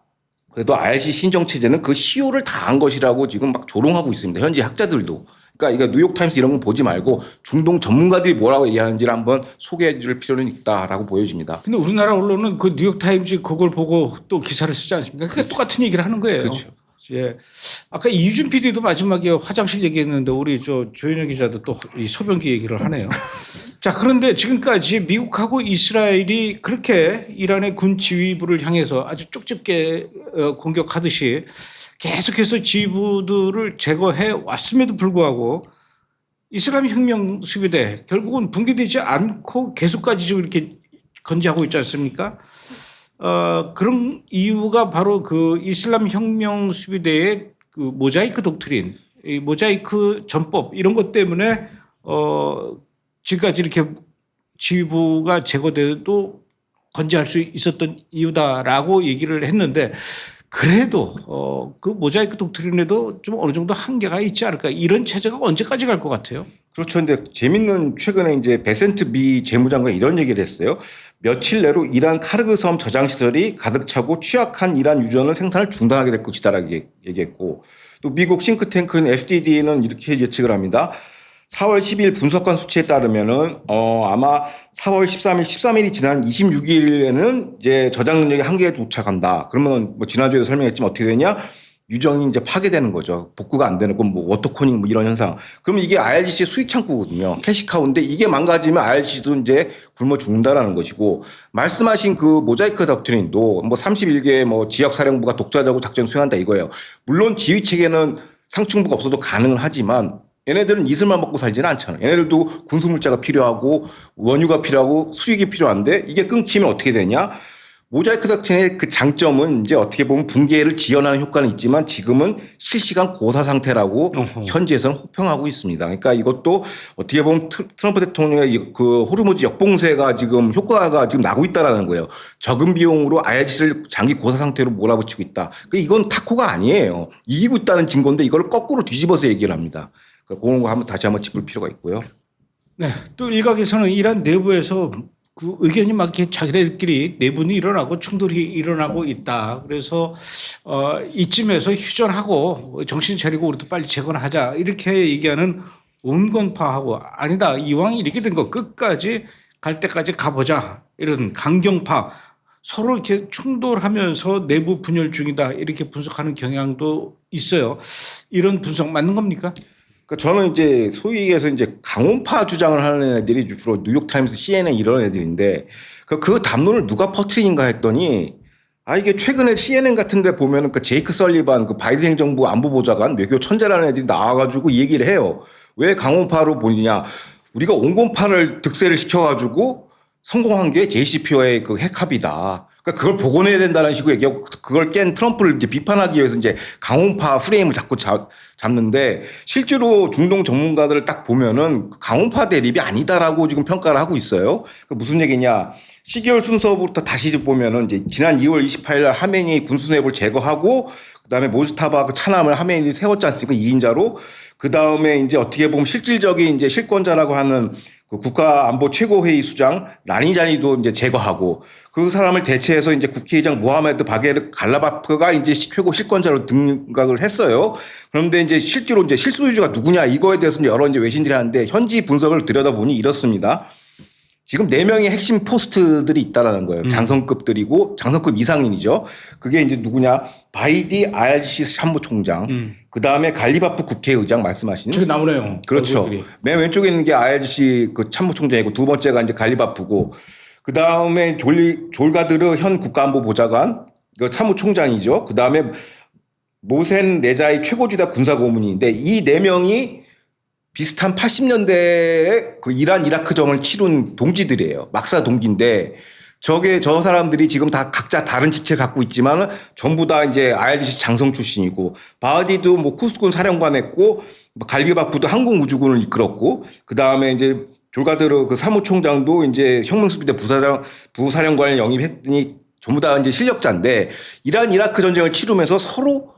그래도 IRC 신정체제는 그 시효를 다한 것이라고 지금 막 조롱하고 있습니다. 현지 학자들도. 그러니까 이거 뉴욕타임스 이런 거 보지 말고 중동 전문가들이 뭐라고 얘기하는지를 한번 소개해 줄 필요는 있다라고 보여집니다. 근데 우리나라 언론은 그 뉴욕타임즈 그걸 보고 또 기사를 쓰지 않습니까? 그게 똑같은 얘기를 하는 거예요. 그렇죠. 예. 아까 이유준 PD도 마지막에 화장실 얘기했는데 우리 조현영 기자도 또 이 소변기 얘기를 하네요. 자, 그런데 지금까지 미국하고 이스라엘이 그렇게 이란의 군 지휘부를 향해서 아주 쪽집게 공격하듯이 계속해서 지휘부들을 제거해 왔음에도 불구하고 이슬람 혁명 수비대 결국은 붕괴되지 않고 계속까지 지금 이렇게 건재하고 있지 않습니까? 그런 이유가 바로 그 이슬람 혁명 수비대의 그 모자이크 독트린, 이 모자이크 전법 이런 것 때문에 지금까지 이렇게 지휘부가 제거돼도 건재할 수 있었던 이유다라고 얘기를 했는데 그래도 그 모자이크 독트린에도 좀 어느 정도 한계가 있지 않을까 이런 체제가 언제까지 갈 것 같아요? 그렇죠. 근데 재밌는 최근에 이제 베센트 미 재무장관이 이런 얘기를 했어요. 며칠 내로 이란 카르그 섬 저장 시설이 가득 차고 취약한 이란 유전은 생산을 중단하게 될 것이다라고 얘기했고 또 미국 싱크탱크인 FDD는 이렇게 예측을 합니다. 4월 10일 분석관 수치에 따르면은 아마 4월 13일이 지난 26일에는 이제 저장 능력이 한계에 도착한다. 그러면 뭐 지난주에도 설명했지만 어떻게 되냐? 유정이 이제 파괴되는 거죠. 복구가 안 되는 건 뭐 워터코닝 뭐 이런 현상. 그러면 이게 IRGC의 수입 창구거든요. 캐시카우인데 이게 망가지면 IRGC도 이제 굶어 죽는다라는 것이고 말씀하신 그 모자이크 닥트린도 뭐 31개 뭐 지역 사령부가 독자적으로 작전 수행한다 이거예요. 물론 지휘 체계는 상층부가 없어도 가능은 하지만 얘네들은 이슬만 먹고 살지는 않잖아요. 얘네들도 군수물자가 필요하고 원유가 필요하고 수익이 필요한데 이게 끊기면 어떻게 되냐? 모자이크 닥트린의 그 장점은 이제 어떻게 보면 붕괴를 지연하는 효과는 있지만 지금은 실시간 고사 상태라고 현지에서는 호평하고 있습니다. 그러니까 이것도 어떻게 보면 트럼프 대통령의 그 호르무즈 역봉쇄가 지금 효과가 지금 나고 있다라는 거예요. 적은 비용으로 IRGC를 장기 고사 상태로 몰아붙이고 있다. 그러니까 이건 타코가 아니에요. 이기고 있다는 증거인데 이걸 거꾸로 뒤집어서 얘기를 합니다. 그런 거 다시 한번 짚을 필요가 있고요. 네, 또 일각에서는 이란 내부에서 그 의견이 막 이렇게 자기들끼리 내분이 일어나고 충돌이 일어나고 있다. 그래서 이쯤에서 휴전하고 정신 차리고 우리도 빨리 재건하자 이렇게 얘기하는 온건파하고 아니다. 이왕 이렇게 된 거 끝까지 갈 때까지 가보자 이런 강경파 서로 이렇게 충돌하면서 내부 분열 중이다 이렇게 분석하는 경향도 있어요. 이런 분석 맞는 겁니까? 그러니까 저는 이제 소위 얘기해서 이제 강원파 주장을 하는 애들이 주로 뉴욕타임스, CNN 이런 애들인데 그 담론을 누가 퍼트리는가 했더니 이게 최근에 CNN 같은 데 보면은 그 제이크 설리반 그 바이든 행정부 안보보좌관 외교 천재라는 애들이 나와가지고 이 얘기를 해요. 왜 강원파로 보느냐. 우리가 온건파를 득세를 시켜가지고 성공한 게 JCPOA의 그 핵합이다. 그러니까 그걸 복원해야 된다는 식으로 얘기하고 그걸 깬 트럼프를 이제 비판하기 위해서 이제 강원파 프레임을 자꾸 잡는데 실제로 중동 전문가들을 딱 보면은 강원파 대립이 아니다라고 지금 평가를 하고 있어요. 그러니까 무슨 얘기냐. 시계열 순서부터 다시 보면은 이제 지난 2월 28일 날 하메니 군수뇌부를 제거하고 그다음에 모스타바 그 차남을 하메니 세웠지 않습니까? 2인자로. 그다음에 이제 어떻게 보면 실질적인 이제 실권자라고 하는 그 국가안보 최고회의 수장 라니자니도 이제 제거하고 그 사람을 대체해서 이제 국회의장 모하메드 바게르 갈라바프가 이제 최고 실권자로 등극을 했어요. 그런데 이제 실제로 이제 실소유주가 누구냐 이거에 대해서 여러 이제 외신들이 하는데 현지 분석을 들여다보니 이렇습니다. 지금 4명의 핵심 포스트들이 있다라는 거예요. 장성급들이고 장성급 이상인이죠. 그게 이제 누구냐? 바이디 IRGC 참모총장. 그다음에 갈리바프 국회의장 말씀하시는. 저기 나오네요. 그렇죠. 얼굴들이. 맨 왼쪽에 있는 게 IRGC 그 참모총장이고 두 번째가 이제 갈리바프고 그다음에 졸가드르 현 국가안보보좌관 그 참모총장이죠. 그다음에 모센 네자이 최고지대 군사고문인데 이 4명이 비슷한 80년대에 그 이란 이라크전을 치룬 동지들이에요. 막사 동기인데 저 사람들이 지금 다 각자 다른 직책을 갖고 있지만 전부 다 이제 IRGC 장성 출신이고 바디도 뭐 쿠스군 사령관 했고 갈리바프도 항공우주군을 이끌었고 그 다음에 이제 졸가드르 그 사무총장도 이제 혁명수비대 부사령관을 영입했더니 전부 다 이제 실력자인데 이란 이라크 전쟁을 치르면서 서로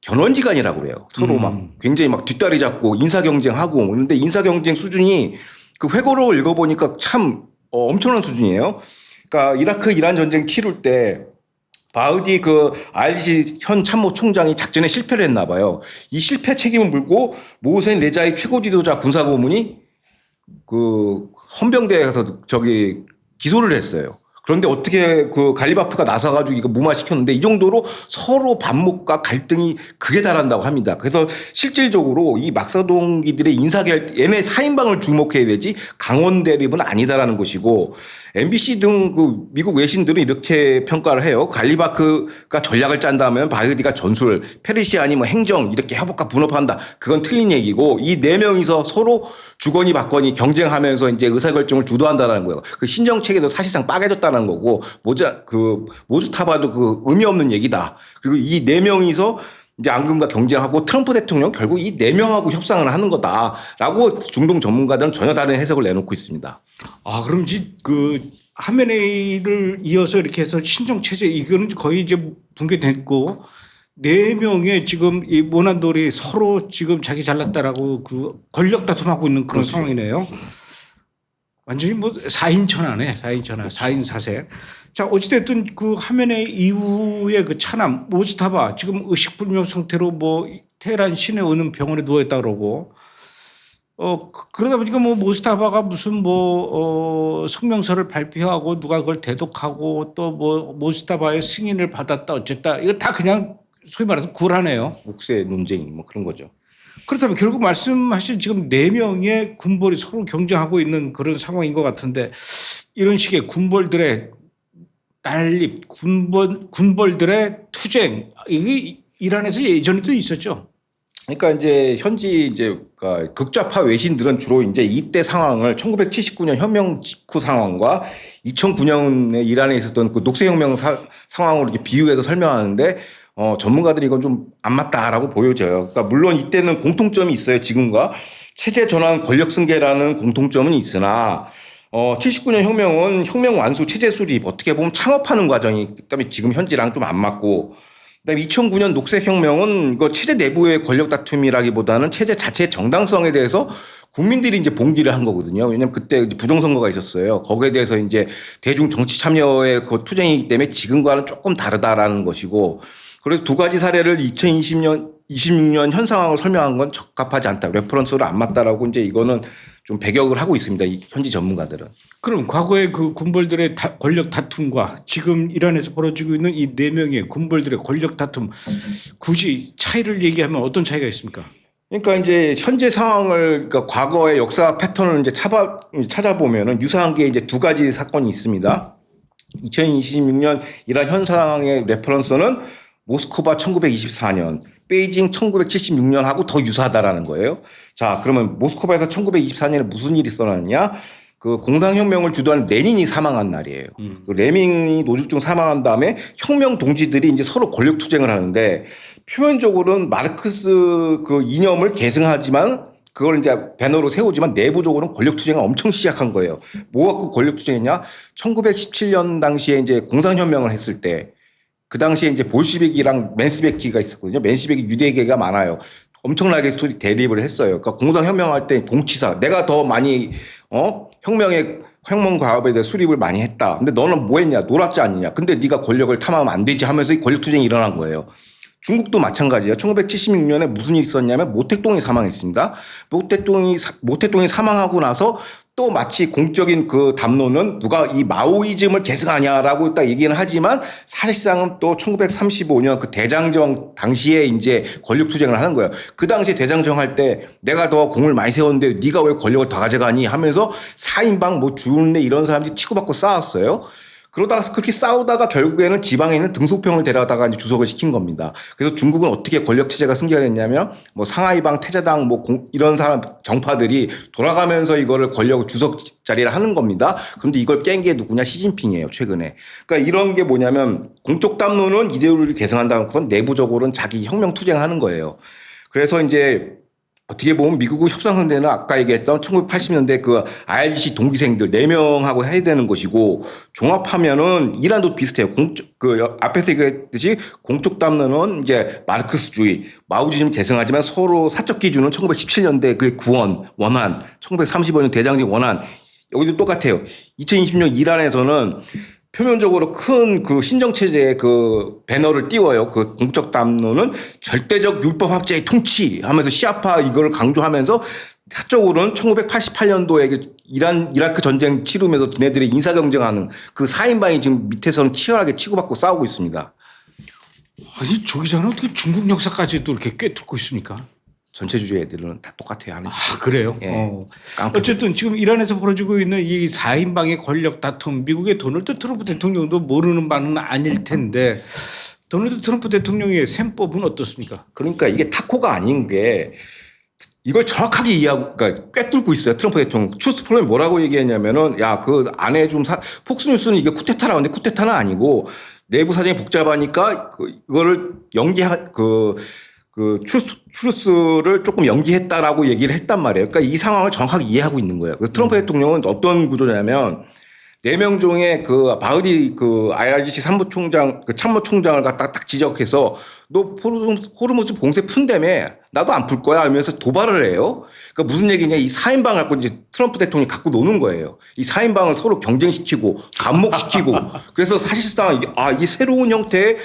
견원지간이라고 그래요. 서로 막 굉장히 막 뒷다리 잡고 인사 경쟁하고 그런데 인사 경쟁 수준이 그 회고록 읽어보니까 참 엄청난 수준이에요. 그러니까 이라크 이란 전쟁 치룰 때 바우디 그 IRGC 현 참모총장이 작전에 실패를 했나 봐요. 이 실패 책임을 물고 모센 레자의 최고 지도자 군사고문이 그 헌병대에서 기소를 했어요. 그런데 어떻게 그 갈리바프가 나서가지고 이거 무마시켰는데 이 정도로 서로 반목과 갈등이 극에 달한다고 합니다. 그래서 실질적으로 이 막사동기들의 얘네 4인방을 주목해야 되지 강원 대립은 아니다라는 것이고 MBC 등 그 미국 외신들은 이렇게 평가를 해요. 갈리바프가 전략을 짠다면 바이디가 전술, 페르시안이 뭐 행정 이렇게 협업과 분업한다. 그건 틀린 얘기고 이 네 명이서 서로 주거니 받거니 경쟁하면서 이제 의사결정을 주도한다라는 거예요. 그 신정 체계도 사실상 빠개졌다는 거고 모주타바도 그 의미 없는 얘기다. 그리고 이 네 명이서 이제 앙금과 경쟁하고 트럼프 대통령 결국 이 네 명하고 협상을 하는 거다라고 중동 전문가들은 전혀 다른 해석을 내놓고 있습니다. 아, 그럼 이제 그 하메네이를 이어서 이렇게 해서 신정 체제 이거는 거의 이제 붕괴됐고 네 명의 지금 이 모난돌이 서로 지금 자기 잘났다라고 그 권력 다툼하고 있는 그런 그렇죠. 상황이네요. 완전히 뭐 4인 천하네. 4인 천하. 4인 사세. 자, 어찌됐든 그 하메네이 이후의 그 차남 모지타바 지금 의식불명 상태로 뭐 테헤란 시내 어느 병원에 누워있다 그러고 그러다 보니까 뭐 모스타바가 무슨 성명서를 발표하고 누가 그걸 대독하고 또 뭐 모스타바의 승인을 받았다 어쨌다 이거 다 그냥 소위 말해서 굴하네요. 옥새 논쟁 뭐 그런 거죠. 그렇다면 결국 말씀하신 지금 네 명의 군벌이 서로 경쟁하고 있는 그런 상황인 것 같은데 이런 식의 군벌들의 난립, 군벌들의 투쟁 이게 이란에서 예전에도 있었죠. 그러니까 이제 현지 이제 그러니까 극좌파 외신들은 주로 이제 이때 상황을 1979년 혁명 직후 상황과 2009년에 이란에 있었던 그 녹색혁명 상황으로 이렇게 비유해서 설명하는데 전문가들이 이건 좀 안 맞다라고 보여져요. 그러니까 물론 이때는 공통점이 있어요. 지금과 체제 전환 권력 승계라는 공통점은 있으나 79년 혁명은 혁명 완수 체제 수립 어떻게 보면 창업하는 과정이기 때문에 지금 현지랑 좀 안 맞고 그다음에 2009년 녹색혁명은 이거 체제 내부의 권력 다툼이라기보다는 체제 자체의 정당성에 대해서 국민들이 이제 봉기를 한 거거든요. 왜냐하면 그때 부정선거가 있었어요. 거기에 대해서 이제 대중 정치 참여의 그 투쟁이기 때문에 지금과는 조금 다르다라는 것이고 그래서 두 가지 사례를 26년 현 상황을 설명한 건 적합하지 않다. 레퍼런스로 안 맞다라고 이제 이거는 좀 배격을 하고 있습니다. 이 현지 전문가들은. 그럼 과거의 그 군벌들의 권력 다툼과 지금 이란에서 벌어지고 있는 이 네 명의 군벌들의 권력 다툼 굳이 차이를 얘기하면 어떤 차이가 있습니까? 그러니까 이제 현재 상황을 그러니까 과거의 역사 패턴을 이제 찾아보면은 유사한 게 이제 두 가지 사건이 있습니다. 2026년 이란 현 상황의 레퍼런스는 모스크바 1924년, 베이징 1976년하고 더 유사하다라는 거예요. 자, 그러면 모스크바에서 1924년에 무슨 일이 일어났냐? 그 공산혁명을 주도한 레닌이 사망한 날이에요. 그 레닌이 노숙중 사망한 다음에 혁명 동지들이 이제 서로 권력 투쟁을 하는데 표면적으로는 마르크스 그 이념을 계승하지만 그걸 이제 배너로 세우지만 내부적으로는 권력 투쟁을 엄청 시작한 거예요. 뭐 갖고 권력 투쟁했냐? 1917년 당시에 이제 공산혁명을 했을 때 그 당시에 이제 볼시빅이랑 맨스베키가 있었거든요. 맨스베키 유대계가 많아요. 엄청나게 대립을 했어요. 그러니까 공산혁명할 때 공치사 내가 더 많이 혁명 과업에 대해 수립을 많이 했다. 근데 너는 뭐 했냐? 놀았지 않느냐? 근데 네가 권력을 탐하면 안 되지 하면서 이 권력 투쟁이 일어난 거예요. 중국도 마찬가지예요. 1976년에 무슨 일이 있었냐면 모택동이 사망했습니다. 모택동이 사망하고 나서 또 마치 공적인 그 담론은 누가 이 마오이즘을 계승하냐라고 딱 얘기는 하지만 사실상은 또 1935년 그 대장정 당시에 이제 권력 투쟁을 하는 거예요. 그 당시에 대장정 할 때 내가 더 공을 많이 세웠는데 네가 왜 권력을 더 가져가니 하면서 4인방 뭐 주은래 이런 사람들이 치고받고 싸웠어요. 그러다가 그렇게 싸우다가 결국에는 지방에 있는 등소평을 데려다가 이제 주석을 시킨 겁니다. 그래서 중국은 어떻게 권력 체제가 승계가 됐냐면 뭐 상하이방, 태자당 뭐 이런 사람 정파들이 돌아가면서 이거를 권력을 주석 자리를 하는 겁니다. 그런데 이걸 깬 게 누구냐? 시진핑이에요. 최근에. 그러니까 이런 게 뭐냐면 공적 담론은 이데올로기를 계승한다는 건 내부적으로는 자기 혁명 투쟁하는 거예요. 그래서 이제 어떻게 보면 미국의 협상 상대는 아까 얘기했던 1980년대 그 IRGC 동기생들 4명하고 해야 되는 것이고 종합하면은 이란도 비슷해요. 앞에서 얘기했듯이 공적 담론은 이제 마르크스주의, 마오주의를 계승하지만 서로 사적 기준은 1917년대 그 구원, 원한, 1935년 대장정 원한 여기도 똑같아요. 2020년 이란에서는 표면적으로 큰 그 신정체제의 그 배너를 띄워요. 그 공적 담론은 절대적 율법 합제의 통치 하면서 시아파 이걸 강조하면서 사적으로는 1988년도에 그 이라크 전쟁 치르면서 지네들이 인사 경쟁하는 그 4인방이 지금 밑에서는 치열하게 치고받고 싸우고 있습니다. 아니 저 기자는 어떻게 중국 역사까지도 이렇게 꿰뚫고 있습니까? 전체 주제 애들은 다 똑같아요. 하는 아 그래요? 예. 깡패들. 어쨌든 지금 이란에서 벌어지고 있는 이 4인방의 권력 다툼, 미국의 도널드 트럼프 대통령도 모르는 바는 아닐 텐데 도널드 트럼프 대통령의 셈법은 어떻습니까? 그러니까 이게 타코가 아닌 게 이걸 정확하게 이해하고, 그러니까 꿰뚫고 있어요. 트럼프 대통령. 추스 폴럼이 뭐라고 얘기했냐면은, 야, 그 안에 좀 폭스뉴스는 이게 쿠데타라고 하는데 쿠데타는 아니고 내부 사정이 복잡하니까 이거를 추루스를 조금 연기했다라고 얘기를 했단 말이에요. 그러니까 이 상황을 정확하게 이해하고 있는 거예요. 그래서 트럼프 대통령은 어떤 구조냐면 4명 중에 그 바흐디 그 IRGC 사무총장, 그 참모총장을 갖다가 딱 지적해서 너 호르무즈 봉쇄 푼다며 나도 안 풀 거야 하면서 도발을 해요. 그러니까 무슨 얘기냐 이 4인방 갖고 이제 트럼프 대통령이 갖고 노는 거예요. 이 4인방을 서로 경쟁시키고 감목시키고 그래서 사실상 이게 새로운 형태의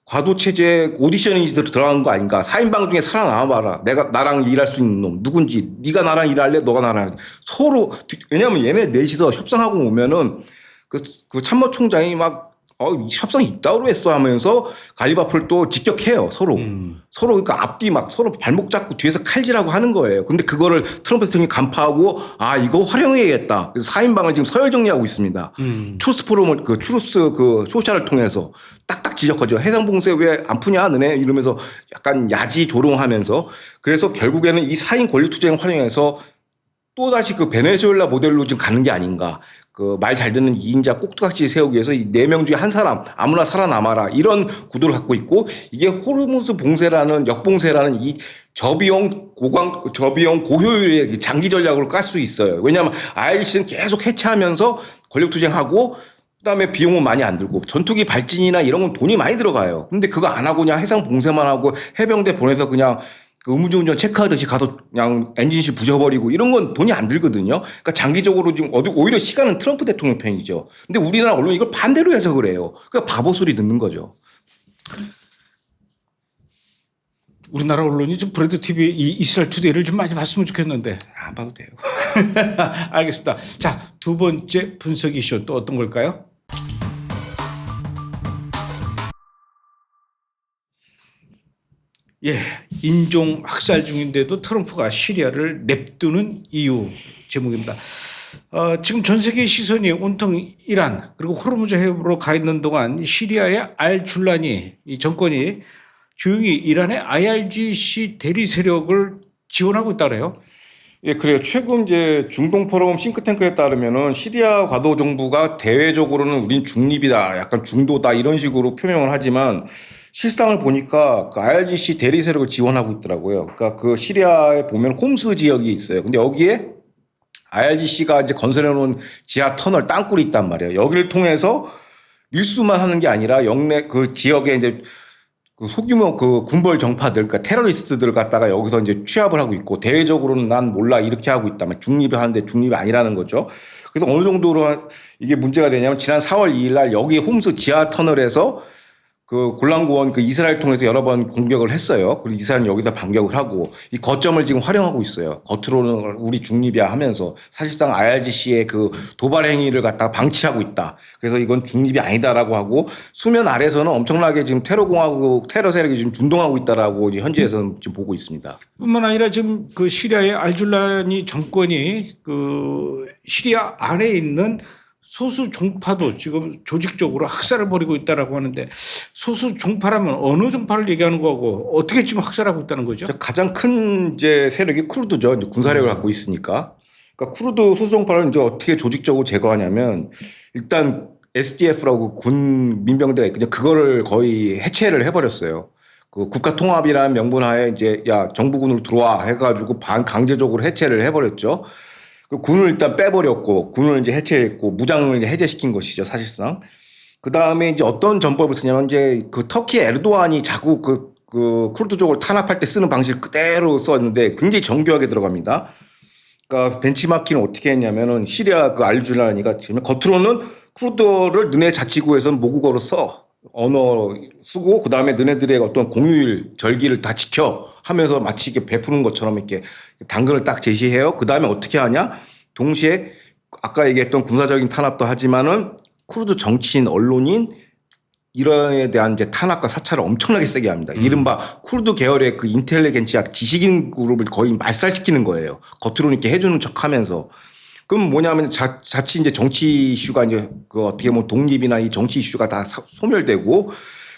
과도 체제 오디션이 들어간 거 아닌가. 4인방 중에 살아남아봐라. 내가 나랑 일할 수 있는 놈 누군지. 네가 나랑 일할래? 너가 나랑 할래? 서로 왜냐하면 얘네 넷이서 협상하고 오면은 그 참모총장이 막 협상이 있다고 했어 하면서 갈리바프를 또 직격해요. 서로. 서로 그러니까 앞뒤 막 서로 발목 잡고 뒤에서 칼질하고 하는 거예요. 근데 그거를 트럼프 대통령이 간파하고 이거 활용해야겠다. 그래서 4인방을 지금 서열 정리하고 있습니다. 추스 포럼을 추루스 그 소샤를 통해서 딱딱 지적하죠. 해상 봉쇄 왜 안 푸냐 너네 이러면서 약간 야지 조롱하면서 그래서 결국에는 이 4인 권력 투쟁을 활용해서 또 다시 그 베네수엘라 모델로 지금 가는 게 아닌가. 그 말 잘 듣는 2인자 꼭두각시 세우기 위해서 이 4명 중에 한 사람 아무나 살아남아라 이런 구도를 갖고 있고 이게 호르무즈 봉쇄라는 역봉쇄라는 이 저비용 고효율의 장기 전략으로 깔 수 있어요. 왜냐하면 IRGC는 계속 해체하면서 권력 투쟁하고 그다음에 비용은 많이 안 들고 전투기 발진이나 이런 건 돈이 많이 들어가요. 근데 그거 안 하고 그냥 해상 봉쇄만 하고 해병대 보내서 그냥 그 음주운전 체크하듯이 가서 그냥 엔진실 부셔버리고 이런 건 돈이 안 들거든요. 그러니까 장기적으로 지금 오히려 시간은 트럼프 대통령 편이죠. 근데 우리나라 언론이 이걸 반대로 해서 그래요. 그러니까 바보 소리 듣는 거죠. 우리나라 언론이 좀 브레드 TV 이 이스라엘 투데이를 좀 많이 봤으면 좋겠는데. 안 봐도 돼요. 알겠습니다. 자, 두 번째 분석 이슈 또 어떤 걸까요? 예, 인종 학살 중인데도 트럼프가 시리아를 냅두는 이유 제목입니다. 지금 전 세계의 시선이 온통 이란 그리고 호르무즈 해협으로 가 있는 동안 시리아의 알줄라니 이 정권이 조용히 이란의 IRGC 대리 세력을 지원하고 있다래요. 예, 그래요. 최근 이제 중동 포럼 싱크탱크에 따르면은 시리아 과도 정부가 대외적으로는 우린 중립이다, 약간 중도다 이런 식으로 표명을 하지만 실상을 보니까 그 IRGC 대리 세력을 지원하고 있더라고요. 그러니까 그 시리아에 보면 홈스 지역이 있어요. 근데 여기에 IRGC가 이제 건설해 놓은 지하 터널 땅굴이 있단 말이에요. 여기를 통해서 밀수만 하는 게 아니라 영내 그 지역에 이제 그 소규모 그 군벌 정파들, 그러니까 테러리스트들을 갖다가 여기서 이제 취합을 하고 있고 대외적으로는 난 몰라 이렇게 하고 있다. 중립이 하는데 중립이 아니라는 거죠. 그래서 어느 정도로 이게 문제가 되냐면 지난 4월 2일 날 여기 홈스 지하 터널에서 그 골란고원 그 이스라엘 통해서 여러 번 공격을 했어요. 그리고 이스라엘은 여기서 반격을 하고 이 거점을 지금 활용하고 있어요. 겉으로는 우리 중립이야 하면서 사실상 IRGC의 그 도발 행위를 갖다가 방치하고 있다. 그래서 이건 중립이 아니다라고 하고 수면 아래서는 엄청나게 지금 테러공화국 테러 세력이 지금 준동하고 있다라고 현지에서는 지금 보고 있습니다. 뿐만 아니라 지금 그 시리아의 알줄라니 정권이 그 시리아 안에 있는 소수 종파도 지금 조직적으로 학살을 벌이고 있다라고 하는데 소수 종파라면 어느 종파를 얘기하는 거고 어떻게 지금 학살하고 있다는 거죠? 가장 큰 이제 세력이 쿠르드죠. 이제 군사력을 갖고 있으니까. 그러니까 쿠르드 소수 종파를 이제 어떻게 조직적으로 제거하냐면 일단 SDF라고 군 민병대가 있거든요. 그거를 거의 해체를 해버렸어요. 그 국가통합이라는 명분하에 이제 야 정부군으로 들어와 해가지고 반강제적으로 해체를 해버렸죠. 그 군을 일단 빼버렸고 군을 이제 해체했고 무장을 이제 해제시킨 것이죠 사실상. 그 다음에 이제 어떤 전법을 쓰냐면 이제 그 터키 에르도안이 자꾸 그 쿠르드족을 탄압할 때 쓰는 방식을 그대로 썼는데 굉장히 정교하게 들어갑니다. 그러니까 벤치마킹을 어떻게 했냐면은 시리아 그 알줄라니가 겉으로는 쿠르드를 너네 자치구에서는 모국어로 써. 언어 쓰고 그다음에 너네들의 어떤 공휴일 절기를 다 지켜 하면서 마치 이렇게 베푸는 것처럼 이렇게 당근을 딱 제시해요. 그다음에 어떻게 하냐? 동시에 아까 얘기했던 군사적인 탄압도 하지만은 쿠르드 정치인 언론인 이런에 대한 이제 탄압과 사찰을 엄청나게 세게 합니다. 이른바 쿠르드 계열의 그 인텔리겐치아 지식인 그룹을 거의 말살시키는 거예요. 겉으로는 이렇게 해주는 척하면서. 그럼 뭐냐면 자칫 이제 정치 이슈가 이제 그 어떻게 보면 독립이나 이 정치 이슈가 다 소멸되고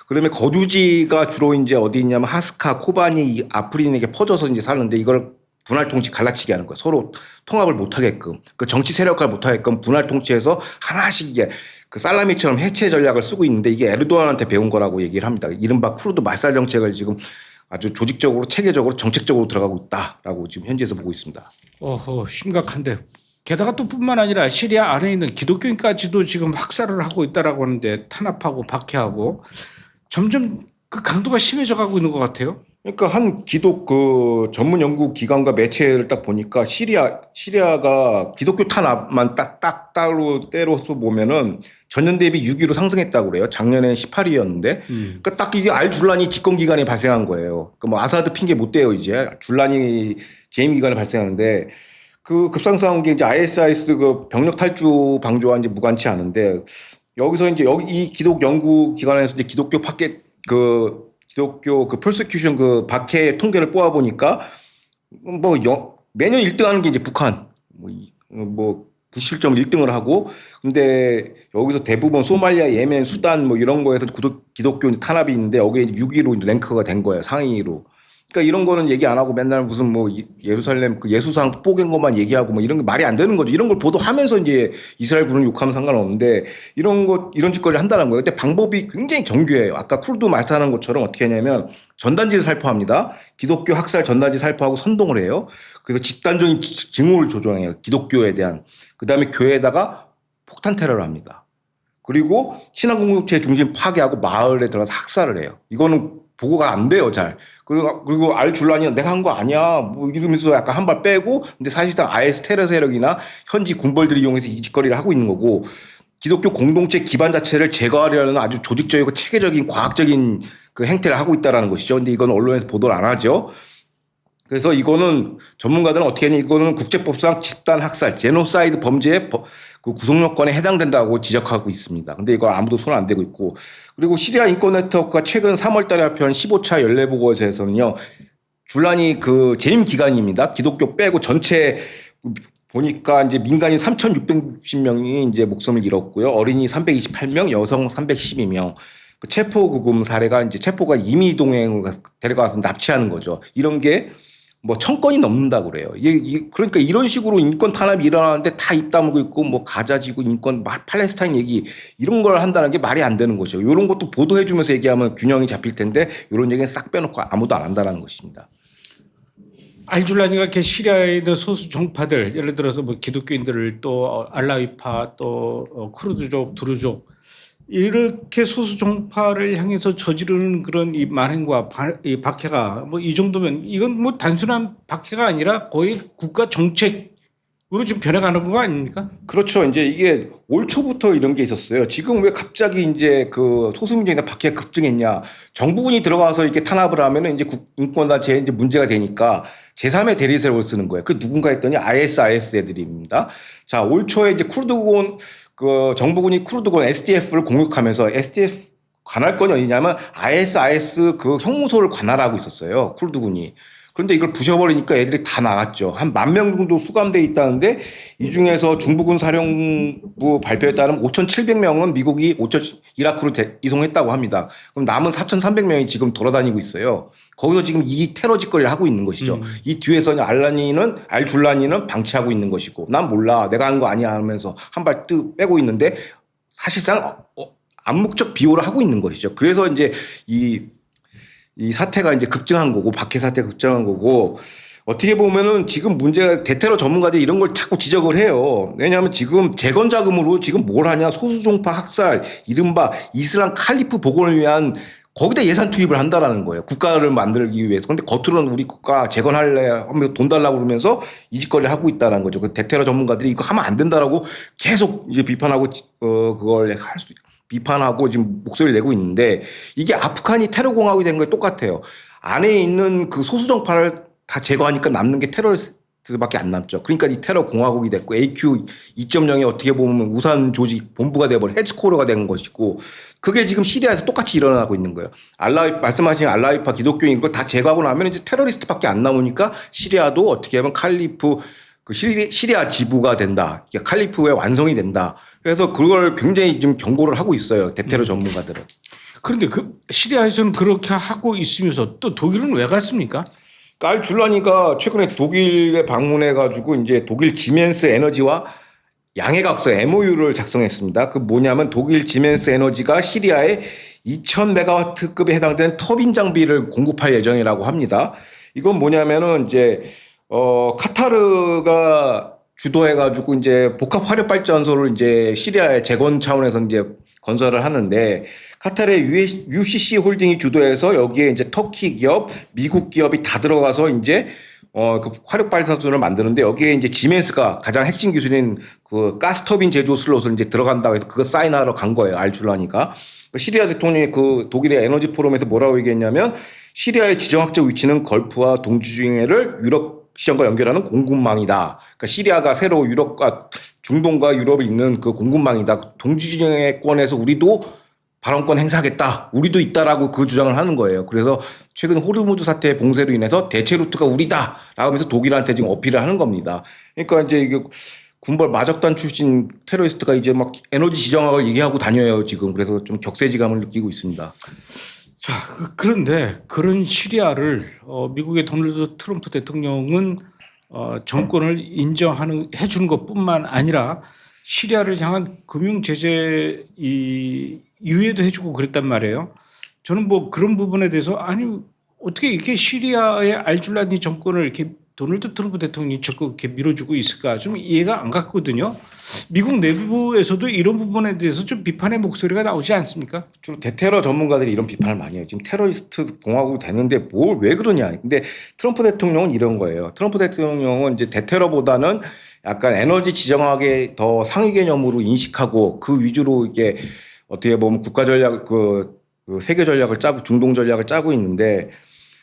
그다음에 거주지가 주로 이제 어디 있냐면 하스카, 코바니, 아프린에게 퍼져서 이제 사는데 이걸 분할 통치 갈라치기 하는 거예요. 서로 통합을 못 하게끔 그 정치 세력화를 못 하게끔 분할 통치해서 하나씩 이게 그 살라미처럼 해체 전략을 쓰고 있는데 이게 에르도안한테 배운 거라고 얘기를 합니다. 이른바 쿠르드 말살 정책을 지금 아주 조직적으로 체계적으로 정책적으로 들어가고 있다라고 지금 현지에서 보고 있습니다. 심각한데. 게다가 또 뿐만 아니라 시리아 안에 있는 기독교인까지도 지금 학살을 하고 있다라고 하는데 탄압하고 박해하고 점점 그 강도가 심해져 가고 있는 것 같아요. 그러니까 한 기독 그 전문 연구 기관과 매체를 딱 보니까 시리아가 기독교 탄압만 딱 따로 때려서 보면은 전년 대비 6위로 상승했다고 그래요. 작년에는 18위였는데, 그러니까 딱 이게 알줄란이 집권 기간에 발생한 거예요. 그러니까 뭐 아사드 핑계 못 대요 이제 줄란이 재임 기간에 발생하는데. 그 급상승한 게 이제 ISIS 그 병력 탈주 방조와 이제 무관치 않은데 여기서 이제 이 기독 연구 기관에서 이제 기독교 persecution 그 박해 통계를 뽑아 보니까 매년 1등하는 게 이제 북한 뭐 97.1등을 하고 근데 여기서 대부분 소말리아, 예멘, 수단 뭐 이런 거에서 기독교 탄압이 있는데 여기에 6위로 랭크가 된 거예요 상위로. 그러니까 이런 거는 얘기 안 하고 맨날 무슨 뭐 예루살렘 그 예수상 뽀갠 것만 얘기하고 뭐 이런 게 말이 안 되는 거죠. 이런 걸 보도하면서 이제 이스라엘군을 욕하면 상관없는데 이런 짓거리를 한다는 거예요. 근데 방법이 굉장히 정교해요. 아까 쿠르드 말씀하는 것처럼 어떻게 하냐면 전단지를 살포합니다. 기독교 학살 전단지 살포하고 선동을 해요. 그래서 집단적인 징후를 조종해요. 기독교에 대한. 그다음에 교회에다가 폭탄 테러를 합니다. 그리고 신앙 공동체 중심 파괴하고 마을에 들어가서 학살을 해요. 이거는 보고가 안 돼요, 잘. 그리고 알줄란이 내가 한 거 아니야. 뭐 이러면서 약간 한 발 빼고, 근데 사실상 IS 테러 세력이나 현지 군벌들이 이용해서 이 짓거리를 하고 있는 거고, 기독교 공동체 기반 자체를 제거하려는 아주 조직적이고 체계적인 과학적인 그 행태를 하고 있다라는 것이죠. 근데 이건 언론에서 보도를 안 하죠. 그래서 이거는 전문가들은 어떻게 하냐, 이거는 국제법상 집단 학살, 제노사이드 범죄의 그 구성 요건에 해당된다고 지적하고 있습니다. 근데 이거 아무도 손 안 대고 있고, 그리고 시리아 인권 네트워크가 최근 3월 달에 발표한 15차 연례 보고서에서는요, 줄란이 그 재임 기간입니다. 기독교 빼고 전체 보니까 이제 민간인 3,660명이 이제 목숨을 잃었고요. 어린이 328명, 여성 312명. 그 체포 구금 사례가 이제 체포가 임의 동행을 데려가서 납치하는 거죠. 이런 게 뭐 1,000건이 넘는다고 그래요. 그러니까 이런 식으로 인권 탄압이 일어나는데 다 입 다물고 있고 뭐 가자지구 인권 팔레스타인 얘기 이런 걸 한다는 게 말이 안 되는 거죠. 이런 것도 보도해 주면서 얘기하면 균형이 잡힐 텐데 이런 얘기는 싹 빼놓고 아무도 안 한다는 것입니다. 알줄라니가 이렇게 시리아에 있는 소수 종파들 예를 들어서 뭐 기독교인들을 또 알라위파 또 쿠르드족, 두루족 이렇게 소수 종파를 향해서 저지르는 그런 이 만행과 이 박해가 뭐 이 정도면 이건 뭐 단순한 박해가 아니라 거의 국가 정책으로 지금 변해가는 거 아닙니까? 그렇죠. 이제 이게 올 초부터 이런 게 있었어요. 지금 왜 갑자기 이제 그 소수민족이나 박해가 급증했냐? 정부군이 들어가서 이렇게 탄압을 하면은 이제 인권단체에 이제 문제가 되니까 제3의 대리세력을 쓰는 거예요. 그 누군가 했더니 IS 애들입니다. 자, 올 초에 이제 쿠르드군 그 정부군이 쿠르드군 SDF를 공격하면서 SDF 관할 건이 어디냐면 IS 그 형무소를 관할하고 있었어요. 쿠르드군이. 그런데 이걸 부셔버리니까 애들이 다 나갔죠. 한 10,000명 정도 수감돼 있다는데 이 중에서 중부군 사령부 발표에 따르면 5,700명은 미국이 이라크로 이송했다고 합니다. 그럼 남은 4,300명이 지금 돌아다니고 있어요. 거기서 지금 이 테러 짓거리를 하고 있는 것이죠. 이 뒤에서는 알줄라니는 방치하고 있는 것이고 난 몰라 내가 한 거 아니야 하면서 한 발 빼고 있는데 사실상 암묵적 비호를 하고 있는 것이죠. 그래서 이제 이 사태가 이제 급증한 거고 박해 사태가 급증한 거고 어떻게 보면은 지금 문제가 대테러 전문가들이 이런 걸 자꾸 지적을 해요. 왜냐하면 지금 재건 자금으로 지금 뭘 하냐 소수종파 학살 이른바 이슬람 칼리프 복원을 위한 거기다 예산 투입을 한다라는 거예요. 국가를 만들기 위해서. 근데 겉으로는 우리 국가 재건할래 하면서 돈 달라고 그러면서 이 짓거리를 하고 있다는 거죠. 그 대테러 전문가들이 이거 하면 안 된다라고 계속 이제 비판하고 그걸 비판하고 지금 목소리를 내고 있는데 이게 아프간이 테러 공화국이 된 거에 똑같아요. 안에 있는 그 소수정파를 다 제거하니까 남는 게 테러리스트밖에 안 남죠. 그러니까 이 테러 공화국이 됐고 AQ 2.0이 어떻게 보면 우산 조직 본부가 돼버린 헤드코어가 된 것이고 그게 지금 시리아에서 똑같이 일어나고 있는 거예요. 말씀하신 알라이파 기독교인 거 다 제거하고 나면 이제 테러리스트밖에 안 남으니까 시리아도 어떻게 하면 칼리프 그 시리아 지부가 된다. 칼리프의 완성이 된다. 그래서 그걸 굉장히 지금 경고를 하고 있어요. 대테러 전문가들은. 그런데 그 시리아에서는 그렇게 하고 있으면서 또 독일은 왜 갔습니까? 알줄라니가 최근에 독일에 방문해가지고 이제 독일 지멘스 에너지와 양해각서 MOU를 작성했습니다. 그 뭐냐면 독일 지멘스 에너지가 시리아에 2000메가와트급에 해당되는 터빈 장비를 공급할 예정이라고 합니다. 이건 뭐냐면은 이제 카타르가 주도해가지고 이제 복합 화력 발전소를 이제 시리아의 재건 차원에서 이제 건설을 하는데 카타르의 UCC 홀딩이 주도해서 여기에 이제 터키 기업, 미국 기업이 다 들어가서 이제 그 화력 발전소를 만드는데 여기에 이제 지멘스가 가장 핵심 기술인 그 가스터빈 제조 슬롯을 이제 들어간다고 해서 그거 사인하러 간 거예요. 알줄라니까. 시리아 대통령이 그 독일의 에너지 포럼에서 뭐라고 얘기했냐면 시리아의 지정학적 위치는 걸프와 동주중해를 유럽 시장과 연결하는 공급망이다. 그러니까 시리아가 새로 유럽과 중동과 유럽에 있는 그 공급망이다. 동주진영권에서 우리도 발언권 행사하겠다. 우리도 있다라고 그 주장을 하는 거예요. 그래서 최근 호르무즈 사태의 봉쇄로 인해서 대체 루트가 우리다라고 하면서 독일한테 지금 어필을 하는 겁니다. 그러니까 이제 이게 군벌 마적단 출신 테러리스트가 이제 막 에너지 지정학을 얘기하고 다녀요 지금. 그래서 좀 격세지감을 느끼고 있습니다. 자, 그런데 그런 시리아를 미국의 도널드 트럼프 대통령은 정권을 해주는 것뿐만 아니라 시리아를 향한 금융 제재 유예도 해주고 그랬단 말이에요. 저는 뭐 그런 부분에 대해서 아니 어떻게 이렇게 시리아의 알줄라니 정권을 이렇게 도널드 트럼프 대통령이 적극 이렇게 밀어주고 있을까 좀 이해가 안 갔거든요. 미국 내부에서도 이런 부분에 대해서 좀 비판의 목소리가 나오지 않습니까? 주로 대테러 전문가들이 이런 비판을 많이 해요. 지금 테러리스트 공화국이 되는데 뭘 왜 그러냐. 근데 트럼프 대통령은 이런 거예요. 트럼프 대통령은 이제 대테러보다는 약간 에너지 지정학에 더 상위 개념으로 인식하고 그 위주로 이게 어떻게 보면 국가 전략 그 세계 전략을 짜고 중동 전략을 짜고 있는데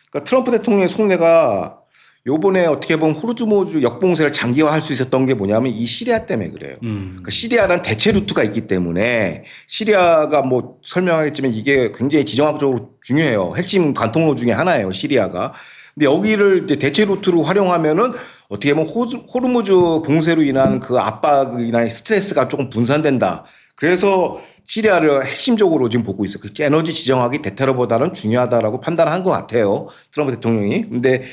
그러니까 트럼프 대통령의 속내가 요번에 어떻게 보면 호르무즈 역봉쇄를 장기화할 수 있었던 게 뭐냐면 이 시리아 때문에 그래요. 그러니까 시리아는 대체 루트가 있기 때문에 시리아가 뭐 설명하겠지만 이게 굉장히 지정학적으로 중요해요. 핵심 관통로 중에 하나예요. 시리아가. 근데 여기를 이제 대체 루트로 활용하면은 어떻게 보면 호르무즈 봉쇄로 인한 그 압박이나 스트레스가 조금 분산된다. 그래서 시리아를 핵심적으로 지금 보고 있어요. 그 에너지 지정학이 대테러보다는 중요하다라고 판단한 것 같아요. 트럼프 대통령이. 근데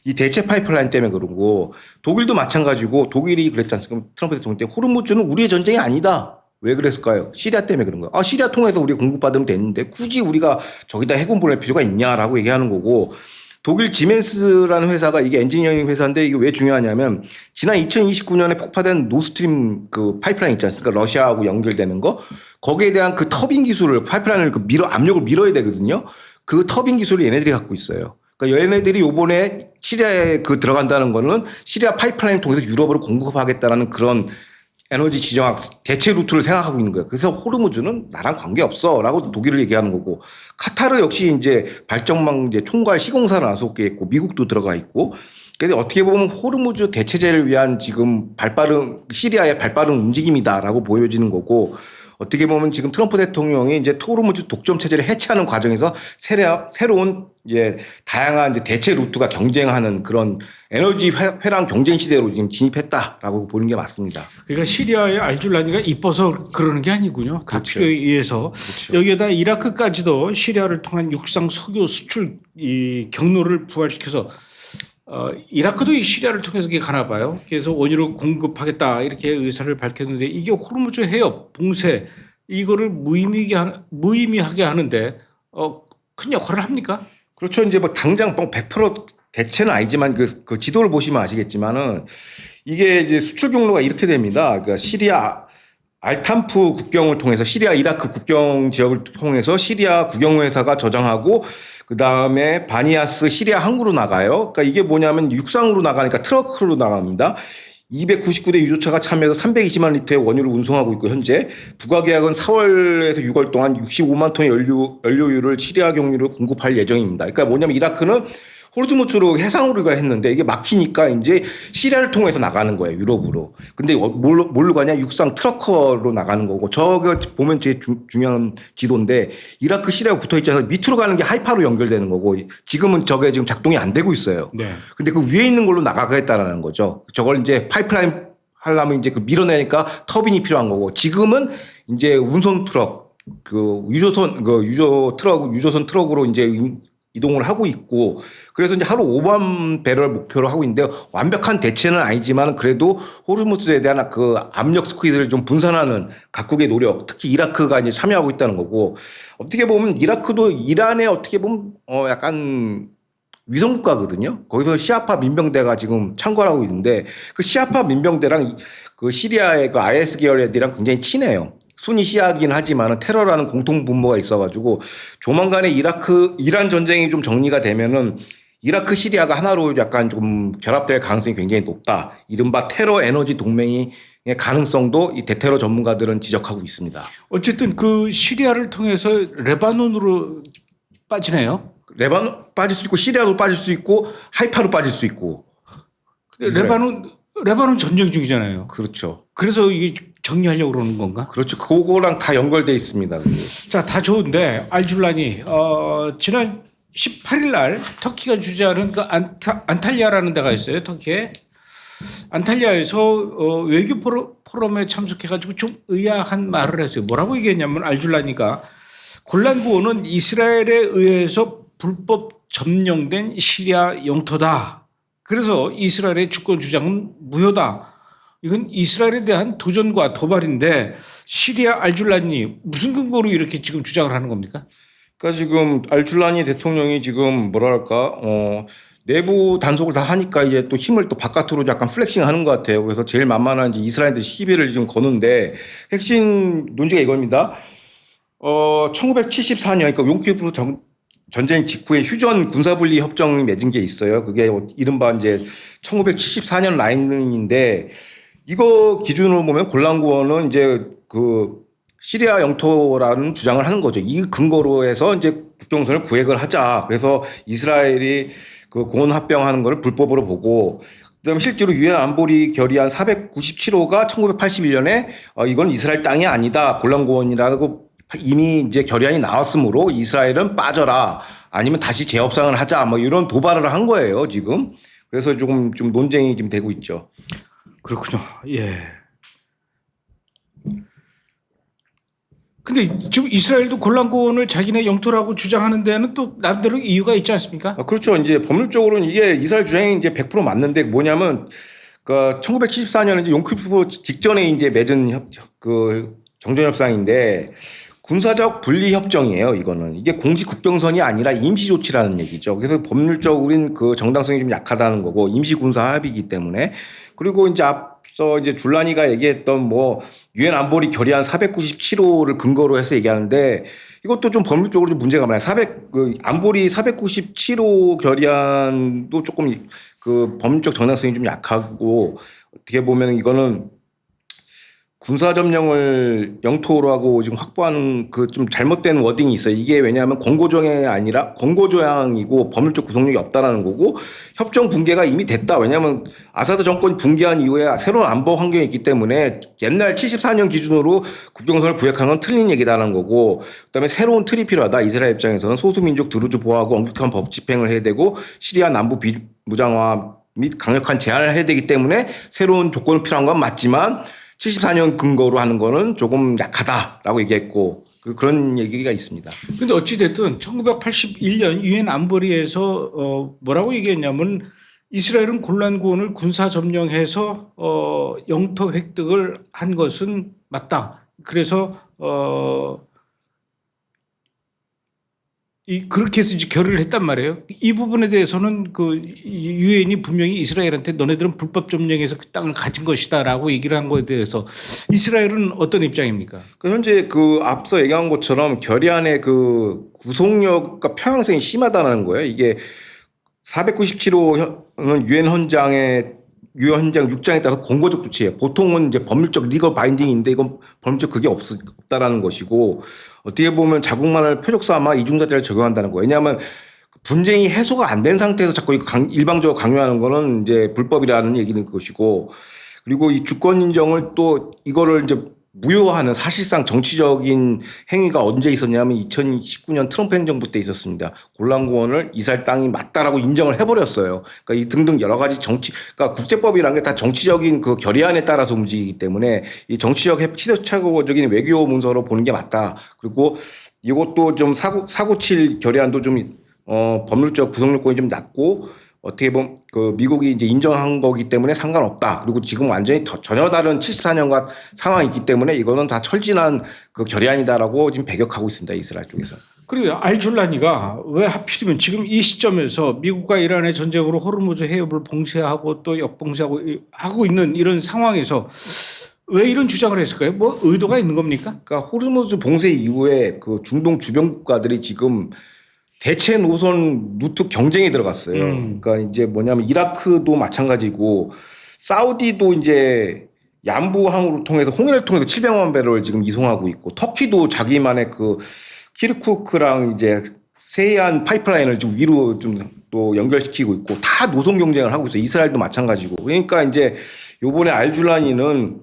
이 대체 파이프라인 때문에 그런 거 독일도 마찬가지고 독일이 그랬지 않습니까? 트럼프 대통령 때 호르무즈는 우리의 전쟁이 아니다. 왜 그랬을까요? 시리아 때문에 그런 거예요. 시리아 통해서 우리가 공급받으면 되는데 굳이 우리가 저기다 해군 보낼 필요가 있냐라고 얘기하는 거고 독일 지멘스라는 회사가 이게 엔지니어링 회사인데 이게 왜 중요하냐면 지난 2029년에 폭파된 노스트림 그 파이프라인 있지 않습니까? 러시아하고 연결되는 거 거기에 대한 그 터빈 기술을 파이프라인을 그 압력을 밀어야 되거든요. 그 터빈 기술을 얘네들이 갖고 있어요. 그러니까 얘네들이 요번에 시리아에 그 들어간다는 거는 시리아 파이프라인을 통해서 유럽으로 공급하겠다라는 그런 에너지 지정학 대체 루트를 생각하고 있는 거예요. 그래서 호르무즈는 나랑 관계없어라고 독일을 얘기하는 거고 카타르 역시 이제 발전망 이제 총괄 시공사를 나서게 있고 미국도 들어가 있고 근데 어떻게 보면 호르무즈 대체제를 위한 지금 시리아의 발빠른 움직임이다라고 보여지는 거고 어떻게 보면 지금 트럼프 대통령이 이제 호르무즈 독점 체제를 해체하는 과정에서 새로운 이제 다양한 이제 대체 루트가 경쟁하는 그런 에너지 회랑 경쟁 시대로 지금 진입했다라고 보는 게 맞습니다. 그러니까 시리아의 알줄라니가 이뻐서 그러는 게 아니군요. 그 그렇죠. 필요에 의해서 그렇죠. 여기에다 이라크까지도 시리아를 통한 육상 석유 수출 이 경로를 부활시켜서 이라크도 이 시리아를 통해서 가나 봐요. 그래서 원유를 공급하겠다 이렇게 의사를 밝혔는데 이게 호르무즈 해협 봉쇄 이거를 무의미하게 하는데 큰 역할을 합니까? 그렇죠. 이제 뭐 당장 100% 대체는 아니지만 그 지도를 보시면 아시겠지만은 이게 이제 수출 경로가 이렇게 됩니다. 그러니까 시리아 알탄프 국경을 통해서 시리아 이라크 국경 지역을 통해서 시리아 국영회사가 저장하고 그 다음에 바니아스 시리아 항구로 나가요. 그러니까 이게 뭐냐면 육상으로 나가니까 트럭으로 나갑니다. 299대 유조차가 참여해서 320만 리터의 원유를 운송하고 있고 현재 부가계약은 4월에서 6월 동안 65만 톤의 연료유를 시리아 경유로 공급할 예정입니다. 그러니까 뭐냐면 이라크는 호르무즈로 해상으로 했는데 이게 막히니까 이제 시리아를 통해서 나가는 거예요, 유럽으로. 근데 뭘로 가냐? 육상 트러커로 나가는 거고. 저거 보면 제일 중요한 지도인데 이라크 시리아가 붙어 있잖아요. 밑으로 가는 게 하이파로 연결되는 거고 지금은 저게 지금 작동이 안 되고 있어요. 네. 근데 그 위에 있는 걸로 나가겠다라는 거죠. 저걸 이제 파이프라인 하려면 이제 그 밀어내니까 터빈이 필요한 거고 지금은 이제 운송 트럭 유조선 트럭으로 이제 이동을 하고 있고 그래서 이제 하루 5만 배럴 목표로 하고 있는데 완벽한 대체는 아니지만 그래도 호르무즈에 대한 그 압력 스퀴즈를 좀 분산하는 각국의 노력, 특히 이라크가 이제 참여하고 있다는 거고 어떻게 보면 이라크도 이란에 어떻게 보면 약간 위성국가거든요. 거기서 시아파 민병대가 지금 창궐하고 있는데 그 시아파 민병대랑 그 시리아의 그 IS 계열 애들이랑 굉장히 친해요. 순위 시아이긴 하지만 테러라는 공통 분모가 있어가지고 조만간에 이란 전쟁이 좀 정리가 되면은 이라크 시리아가 하나로 약간 좀 결합될 가능성이 굉장히 높다. 이른바 테러 에너지 동맹의 가능성도 이 대테러 전문가들은 지적하고 있습니다. 어쨌든 그 시리아를 통해서 레바논으로 빠지네요. 레바논 빠질 수 있고 시리아로 빠질 수 있고 하이파로 빠질 수 있고. 레바논 전쟁 중이잖아요. 그렇죠. 그래서 이게 정리하려고 그러는 건가? 그렇죠. 그거랑 다 연결돼 있습니다. 그게. 자, 다 좋은데 알줄라니 지난 18일 날 터키가 주재하는 그 안탈리아라는 데가 있어요. 터키에. 안탈리아에서 외교 포럼에 참석해가지고 좀 의아한 말을 했어요. 뭐라고 얘기했냐면 알줄라니가 골란구원은 이스라엘에 의해서 불법 점령된 시리아 영토다. 그래서 이스라엘의 주권 주장은 무효다. 이건 이스라엘에 대한 도전과 도발인데 시리아 알줄라니 무슨 근거로 이렇게 지금 주장을 하는 겁니까? 그러니까 지금 알줄라니 대통령이 지금 뭐랄까 내부 단속을 다 하니까 이제 또 힘을 또 바깥으로 약간 플렉싱하는 것 같아요. 그래서 제일 만만한 이제 이스라엘한테 시비를 지금 거는데 핵심 논지가 이겁니다. 1974년 그러니까 용키푸르 전쟁 직후에 휴전 군사분리 협정이 맺은 게 있어요. 그게 이른바 이제 1974년 라인인데 이거 기준으로 보면 골란구원은 이제 그 시리아 영토라는 주장을 하는 거죠. 이 근거로 해서 이제 국경선을 구획을 하자. 그래서 이스라엘이 그 공원 합병하는 걸 불법으로 보고 그다음에 실제로 유엔 안보리 결의안 497호가 1981년에 이건 이스라엘 땅이 아니다. 골란구원이라고 이미 이제 결의안이 나왔으므로 이스라엘은 빠져라. 아니면 다시 재협상을 하자. 뭐 이런 도발을 한 거예요, 지금. 그래서 좀 논쟁이 지금 되고 있죠. 그렇군요. 예. 근데 지금 이스라엘도 골란고원을 자기네 영토라고 주장하는 데는 또 나름대로 이유가 있지 않습니까? 그렇죠. 이제 법률적으로는 이게 이스라엘 주장이 이제 100% 맞는데 뭐냐면 그 1974년 이제 용키푸르 직전에 이제 맺은 그 정전협상인데 군사적 분리 협정이에요. 이거는 이게 공식 국경선이 아니라 임시 조치라는 얘기죠. 그래서 법률적으로는 그 정당성이 좀 약하다는 거고 임시 군사 합의이기 때문에 그리고 이제 앞서 이제 줄라니가 얘기했던 뭐 유엔 안보리 결의안 497호를 근거로 해서 얘기하는데 이것도 좀 법률적으로 좀 문제가 많아요. 그 안보리 497호 결의안도 조금 그 법률적 정당성이 좀 약하고 어떻게 보면 이거는 군사 점령을 영토로 하고 지금 확보하는 그 좀 잘못된 워딩이 있어요. 이게 왜냐하면 권고조항이 아니라 권고조항이고 법률적 구속력이 없다라는 거고 협정 붕괴가 이미 됐다. 왜냐하면 아사드 정권이 붕괴한 이후에 새로운 안보 환경이 있기 때문에 옛날 74년 기준으로 국경선을 구획하는 건 틀린 얘기다라는 거고 그다음에 새로운 틀이 필요하다. 이스라엘 입장에서는 소수민족 드루즈 보호하고 엄격한 법 집행을 해야 되고 시리아 남부 비무장화 및 강력한 제한을 해야 되기 때문에 새로운 조건이 필요한 건 맞지만 74년 근거로 하는 거는 조금 약하다라고 얘기했고 그런 얘기가 있습니다. 근데 어찌됐든 1981년 유엔 안보리에서 뭐라고 얘기했냐면 이스라엘은 골란고원을 군사 점령해서 영토 획득을 한 것은 맞다. 그래서 그렇게 해서 이제 결의를 했단 말이에요. 이 부분에 대해서는 그 유엔이 분명히 이스라엘한테 너네들은 불법 점령해서 그 땅을 가진 것이다라고 얘기를 한 거에 대해서 이스라엘은 어떤 입장입니까? 현재 그 앞서 얘기한 것처럼 결의안의 그 구속력과 평행성이 심하다는 거예요. 이게 497호는 유엔 헌장 6장에 따라서 권고적 조치예요. 보통은 이제 법률적 리걸 바인딩인데 이건 법률적 그게 없다라는 것이고, 어떻게 보면 자국만을 표적 삼아 이중자죄를 적용한다는 거예요. 왜냐하면 분쟁이 해소가 안 된 상태에서 자꾸 일방적으로 강요하는 거는 이제 불법이라는 얘기는 것이고, 그리고 이 주권 인정을 또 이거를 이제 무효화하는 사실상 정치적인 행위가 언제 있었냐면 2019년 트럼프 행정부 때 있었습니다. 골란고원을 이스라엘 땅이 맞다라고 인정을 해버렸어요. 그러니까 이 등등 여러 가지 그러니까 국제법이라는 게 다 정치적인 그 결의안에 따라서 움직이기 때문에 이 정치적 시대착오적인 외교 문서로 보는 게 맞다. 그리고 이것도 좀 497 결의안도 좀 법률적 구속요건이 좀 낮고, 어떻게 보면 그 미국이 이제 인정한 거기 때문에 상관없다. 그리고 지금 완전히 전혀 다른 74년과 상황이 있기 때문에 이거는 다 철진한 그 결의안이다라고 지금 배격하고 있습니다. 이스라엘 쪽에서. 그리고 알줄라니가 왜 하필이면 지금 이 시점에서 미국과 이란의 전쟁으로 호르무즈 해협을 봉쇄하고 또 역봉쇄하고 하고 있는 이런 상황에서 왜 이런 주장을 했을까요? 뭐 의도가 있는 겁니까? 그러니까 호르무즈 봉쇄 이후에 그 중동 주변 국가들이 지금 대체 노선 루트 경쟁에 들어갔어요. 그러니까 이제 뭐냐면 이라크도 마찬가지고, 사우디도 이제 얀부항으로 통해서 홍해를 통해서 700만 배럴을 지금 이송하고 있고, 터키도 자기만의 그 키르쿠크랑 이제 세이안 파이프라인을 좀 위로 좀 또 연결시키고 있고, 다 노선 경쟁을 하고 있어요. 이스라엘도 마찬가지고. 그러니까 이제 요번에 알줄라니는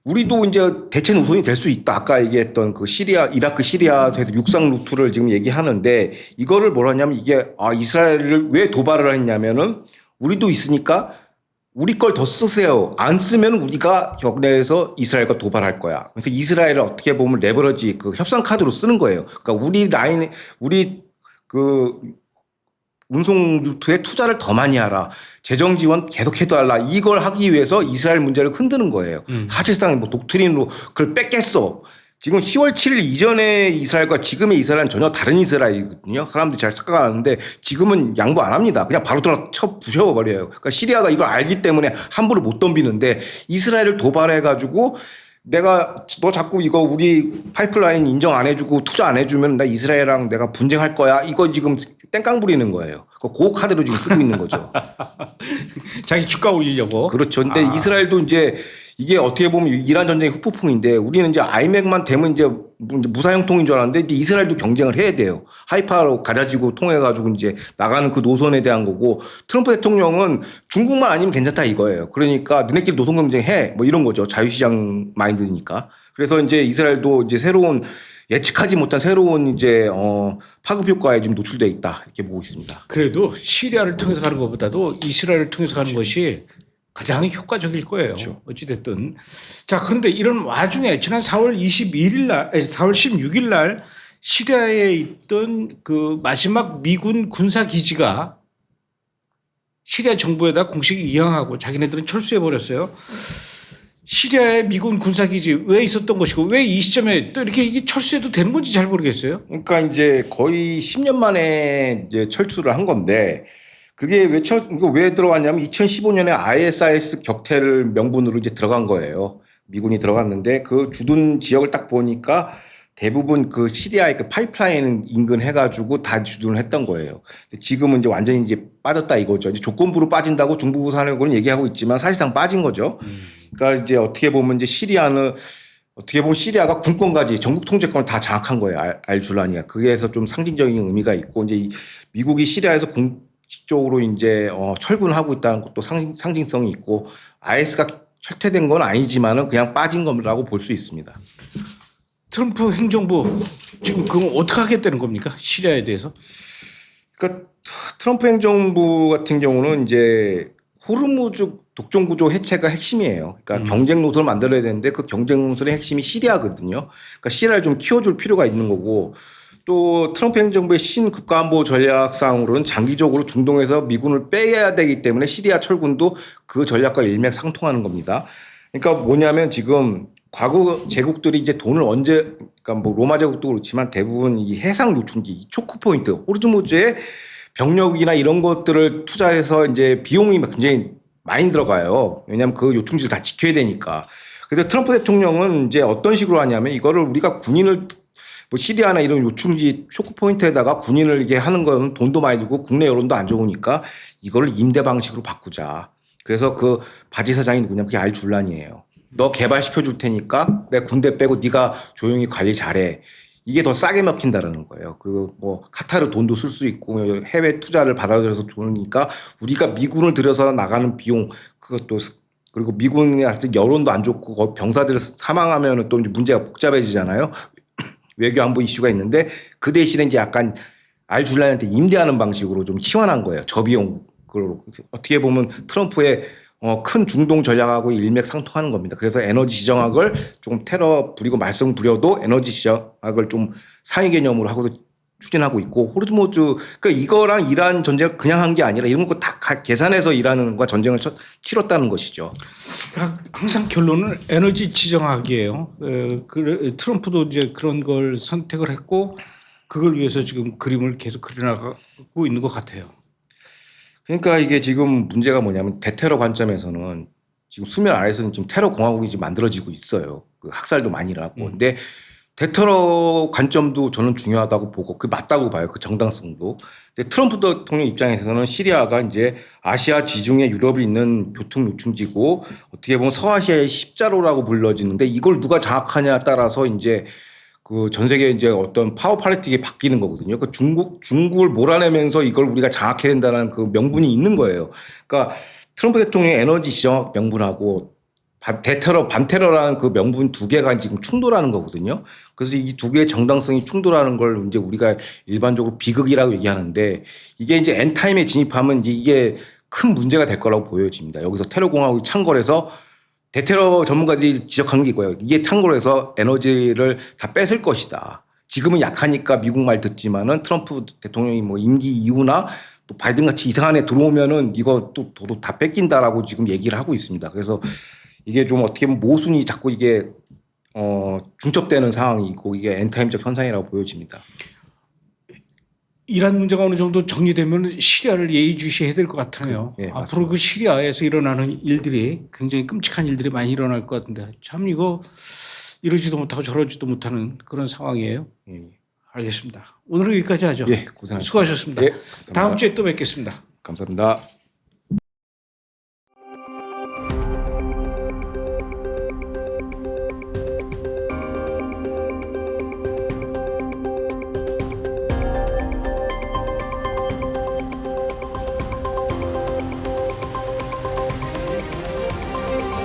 우리도 이제 대체 노선이 될 수 있다. 아까 얘기했던 그 이라크 시리아에서 육상 루트를 지금 얘기하는데, 이거를 뭐라 하냐면 이게 이스라엘을 왜 도발을 했냐면은 우리도 있으니까 우리 걸 더 쓰세요. 안 쓰면 우리가 격내에서 이스라엘과 도발할 거야. 그래서 이스라엘을 어떻게 보면 레버러지 그 협상 카드로 쓰는 거예요. 그러니까 우리 그 운송 루트에 투자를 더 많이 하라. 재정 지원 계속 해달라. 이걸 하기 위해서 이스라엘 문제를 흔드는 거예요. 사실상 뭐 독트린으로 그걸 뺏겠어. 지금 10월 7일 이전에 이스라엘과 지금의 이스라엘은 전혀 다른 이스라엘이거든요. 사람들이 잘 착각하는데 지금은 양보 안 합니다. 그냥 바로 쳐 부셔버려요. 그러니까 시리아가 이걸 알기 때문에 함부로 못 덤비는데, 이스라엘을 도발해가지고 너 자꾸 이거 우리 파이프라인 인정 안 해주고 투자 안 해주면 나 이스라엘이랑 내가 분쟁할 거야. 이거 지금 땡깡 부리는 거예요. 그 카드로 지금 쓰고 있는 거죠. 자기 주가 올리려고. 그렇죠. 근데 이스라엘도 이제 이게 어떻게 보면 이란 전쟁의 후폭풍인데, 우리는 이제 아이맥만 되면 이제 무사형통인 줄 알았는데 이제 이스라엘도 경쟁을 해야 돼요. 하이파로 가자지고 통해가지고 이제 나가는 그 노선에 대한 거고, 트럼프 대통령은 중국만 아니면 괜찮다 이거예요. 그러니까 너네끼리 노선 경쟁해 뭐 이런 거죠. 자유시장 마인드니까. 그래서 이제 이스라엘도 이제 예측하지 못한 새로운 이제 파급 효과에 지금 노출돼 있다 이렇게 보고 있습니다. 그래도 시리아를 통해서 가는 것보다도 이스라엘을 통해서 가는 것이 가장 효과적일 거예요. 그렇죠. 어찌됐든. 자, 그런데 이런 와중에 지난 4월 16일 날 시리아에 있던 그 마지막 미군 군사 기지가 시리아 정부에다 공식 이양하고 자기네들은 철수해버렸어요. 시리아의 미군 군사기지 왜 있었던 것이고 왜 이 시점에 또 이렇게 이게 철수해도 되는 건지 잘 모르겠어요. 그러니까 이제 거의 10년 만에 이제 철수를 한 건데, 그게 왜 들어갔냐면 2015년에 ISIS 격퇴를 명분으로 이제 들어간 거예요. 미군이 들어갔는데 그 주둔 지역을 딱 보니까 대부분 그 시리아의 그 파이프라인 인근 해가지고 다 주둔을 했던 거예요. 지금은 이제 완전히 이제 빠졌다 이거죠. 이제 조건부로 빠진다고 중부부 사령부는 얘기하고 있지만 사실상 빠진 거죠. 그러니까 이제 어떻게 보면 시리아가 군권까지 전국 통제권을 다 장악한 거예요. 알줄라니가. 그게서 좀 상징적인 의미가 있고, 이제 미국이 시리아에서 공식적으로 이제 철군하고 있다는 것도 상징성이 있고, IS가 철퇴된 건 아니지만은 그냥 빠진 거라고 볼 수 있습니다. 트럼프 행정부 지금 그건 어떻게 하겠다는 겁니까? 시리아에 대해서? 그러니까 트럼프 행정부 같은 경우는 이제 호르무즈 독점 구조 해체가 핵심이에요. 그러니까 경쟁 노선을 만들어야 되는데 그 경쟁 노선의 핵심이 시리아거든요. 그러니까 시리아를 좀 키워줄 필요가 있는 거고, 또 트럼프 행정부의 신국가안보 전략상으로는 장기적으로 중동에서 미군을 빼야 되기 때문에 시리아 철군도 그 전략과 일맥상통하는 겁니다. 그러니까 뭐냐면 지금 과거 제국들이 이제 돈을 그러니까 뭐 로마 제국도 그렇지만 대부분 이 해상 요충지, 이 초크 포인트, 호르무즈의 병력이나 이런 것들을 투자해서 이제 비용이 굉장히 많이 들어가요. 왜냐하면 그 요충지를 다 지켜야 되니까. 그래서 트럼프 대통령은 이제 어떤 식으로 하냐면 이거를 우리가 군인을 뭐 시리아나 이런 요충지 쇼크 포인트에다가 군인을 이게 하는 건 돈도 많이 들고 국내 여론도 안 좋으니까 이거를 임대 방식으로 바꾸자. 그래서 그 바지 사장이 누구냐? 그게 알줄란이에요. 너 개발시켜 줄 테니까 내 군대 빼고 네가 조용히 관리 잘해. 이게 더 싸게 먹힌다라는 거예요. 그리고 뭐 카타르 돈도 쓸 수 있고 해외 투자를 받아들여서 좋으니까 우리가 미군을 들여서 나가는 비용 그것도 그리고 미군의 여론도 안 좋고 병사들 사망하면 또 문제가 복잡해지잖아요. 외교 안보 이슈가 있는데 그 대신에 이제 약간 알줄란한테 임대하는 방식으로 좀 치환한 거예요. 저비용 그걸로 어떻게 보면 트럼프의 큰 중동 전략하고 일맥상통하는 겁니다. 그래서 에너지 지정학을 조금 테러 부리고 말썽 부려도 에너지 지정학을 좀 상위 개념으로 하고서 추진하고 있고 호르무즈 그러니까 이거랑 이란 전쟁을 그냥 한 게 아니라 이런 거 다 계산해서 이란과 전쟁을 치렀다는 것이죠. 그러니까 항상 결론은 에너지 지정학이에요. 트럼프도 이제 그런 걸 선택을 했고 그걸 위해서 지금 그림을 계속 그려나가고 있는 것 같아요. 그러니까 이게 지금 문제가 뭐냐면 대테러 관점에서는 지금 수면 아래에서는 지금 테러 공화국이 지금 만들어지고 있어요. 그 학살도 많이 일어났고. 근데 대테러 관점도 저는 중요하다고 보고 그 맞다고 봐요. 그 정당성도. 근데 트럼프 대통령 입장에서는 시리아가 이제 아시아 지중해 유럽에 있는 교통 요충지고 어떻게 보면 서아시아의 십자로라고 불러지는데 이걸 누가 장악하냐에 따라서 이제 그 전 세계 이제 어떤 파워 팔레틱이 바뀌는 거거든요. 그 중국을 몰아내면서 이걸 우리가 장악해야 된다는 그 명분이 있는 거예요. 그러니까 트럼프 대통령의 에너지 지정학 명분하고 반테러라는 그 명분 두 개가 지금 충돌하는 거거든요. 그래서 이 두 개의 정당성이 충돌하는 걸 이제 우리가 일반적으로 비극이라고 얘기하는데 이게 이제 엔타임에 진입하면 이게 큰 문제가 될 거라고 보여집니다. 여기서 테러 공화국이 창궐해서 대테러 전문가들이 지적하는 게 있고요. 이게 창궐해서 에너지를 다 뺏을 것이다. 지금은 약하니까 미국 말 듣지만은 트럼프 대통령이 뭐 임기 이후나 또 바이든 같이 이상한 애 들어오면은 이거 또 도로 다 뺏긴다라고 지금 얘기를 하고 있습니다. 그래서 이게 좀 어떻게 보면 모순이 자꾸 이게 중첩되는 상황이 있고 이게 엔타임적 현상이라고 보여집니다. 이란 문제가 어느 정도 정리되면 시리아를 예의주시해야 될 것 같아요. 예, 앞으로 맞습니다. 그 시리아에서 일어나는 일들이 굉장히 끔찍한 일들이 많이 일어날 것 같은데 참 이거 이러지도 못하고 저러지도 못하는 그런 상황이에요. 예, 알겠습니다. 오늘은 여기까지 하죠. 예 고생하셨습니다. 수고하셨습니다. 예, 감사합니다. 다음 주에 또 뵙겠습니다. 감사합니다.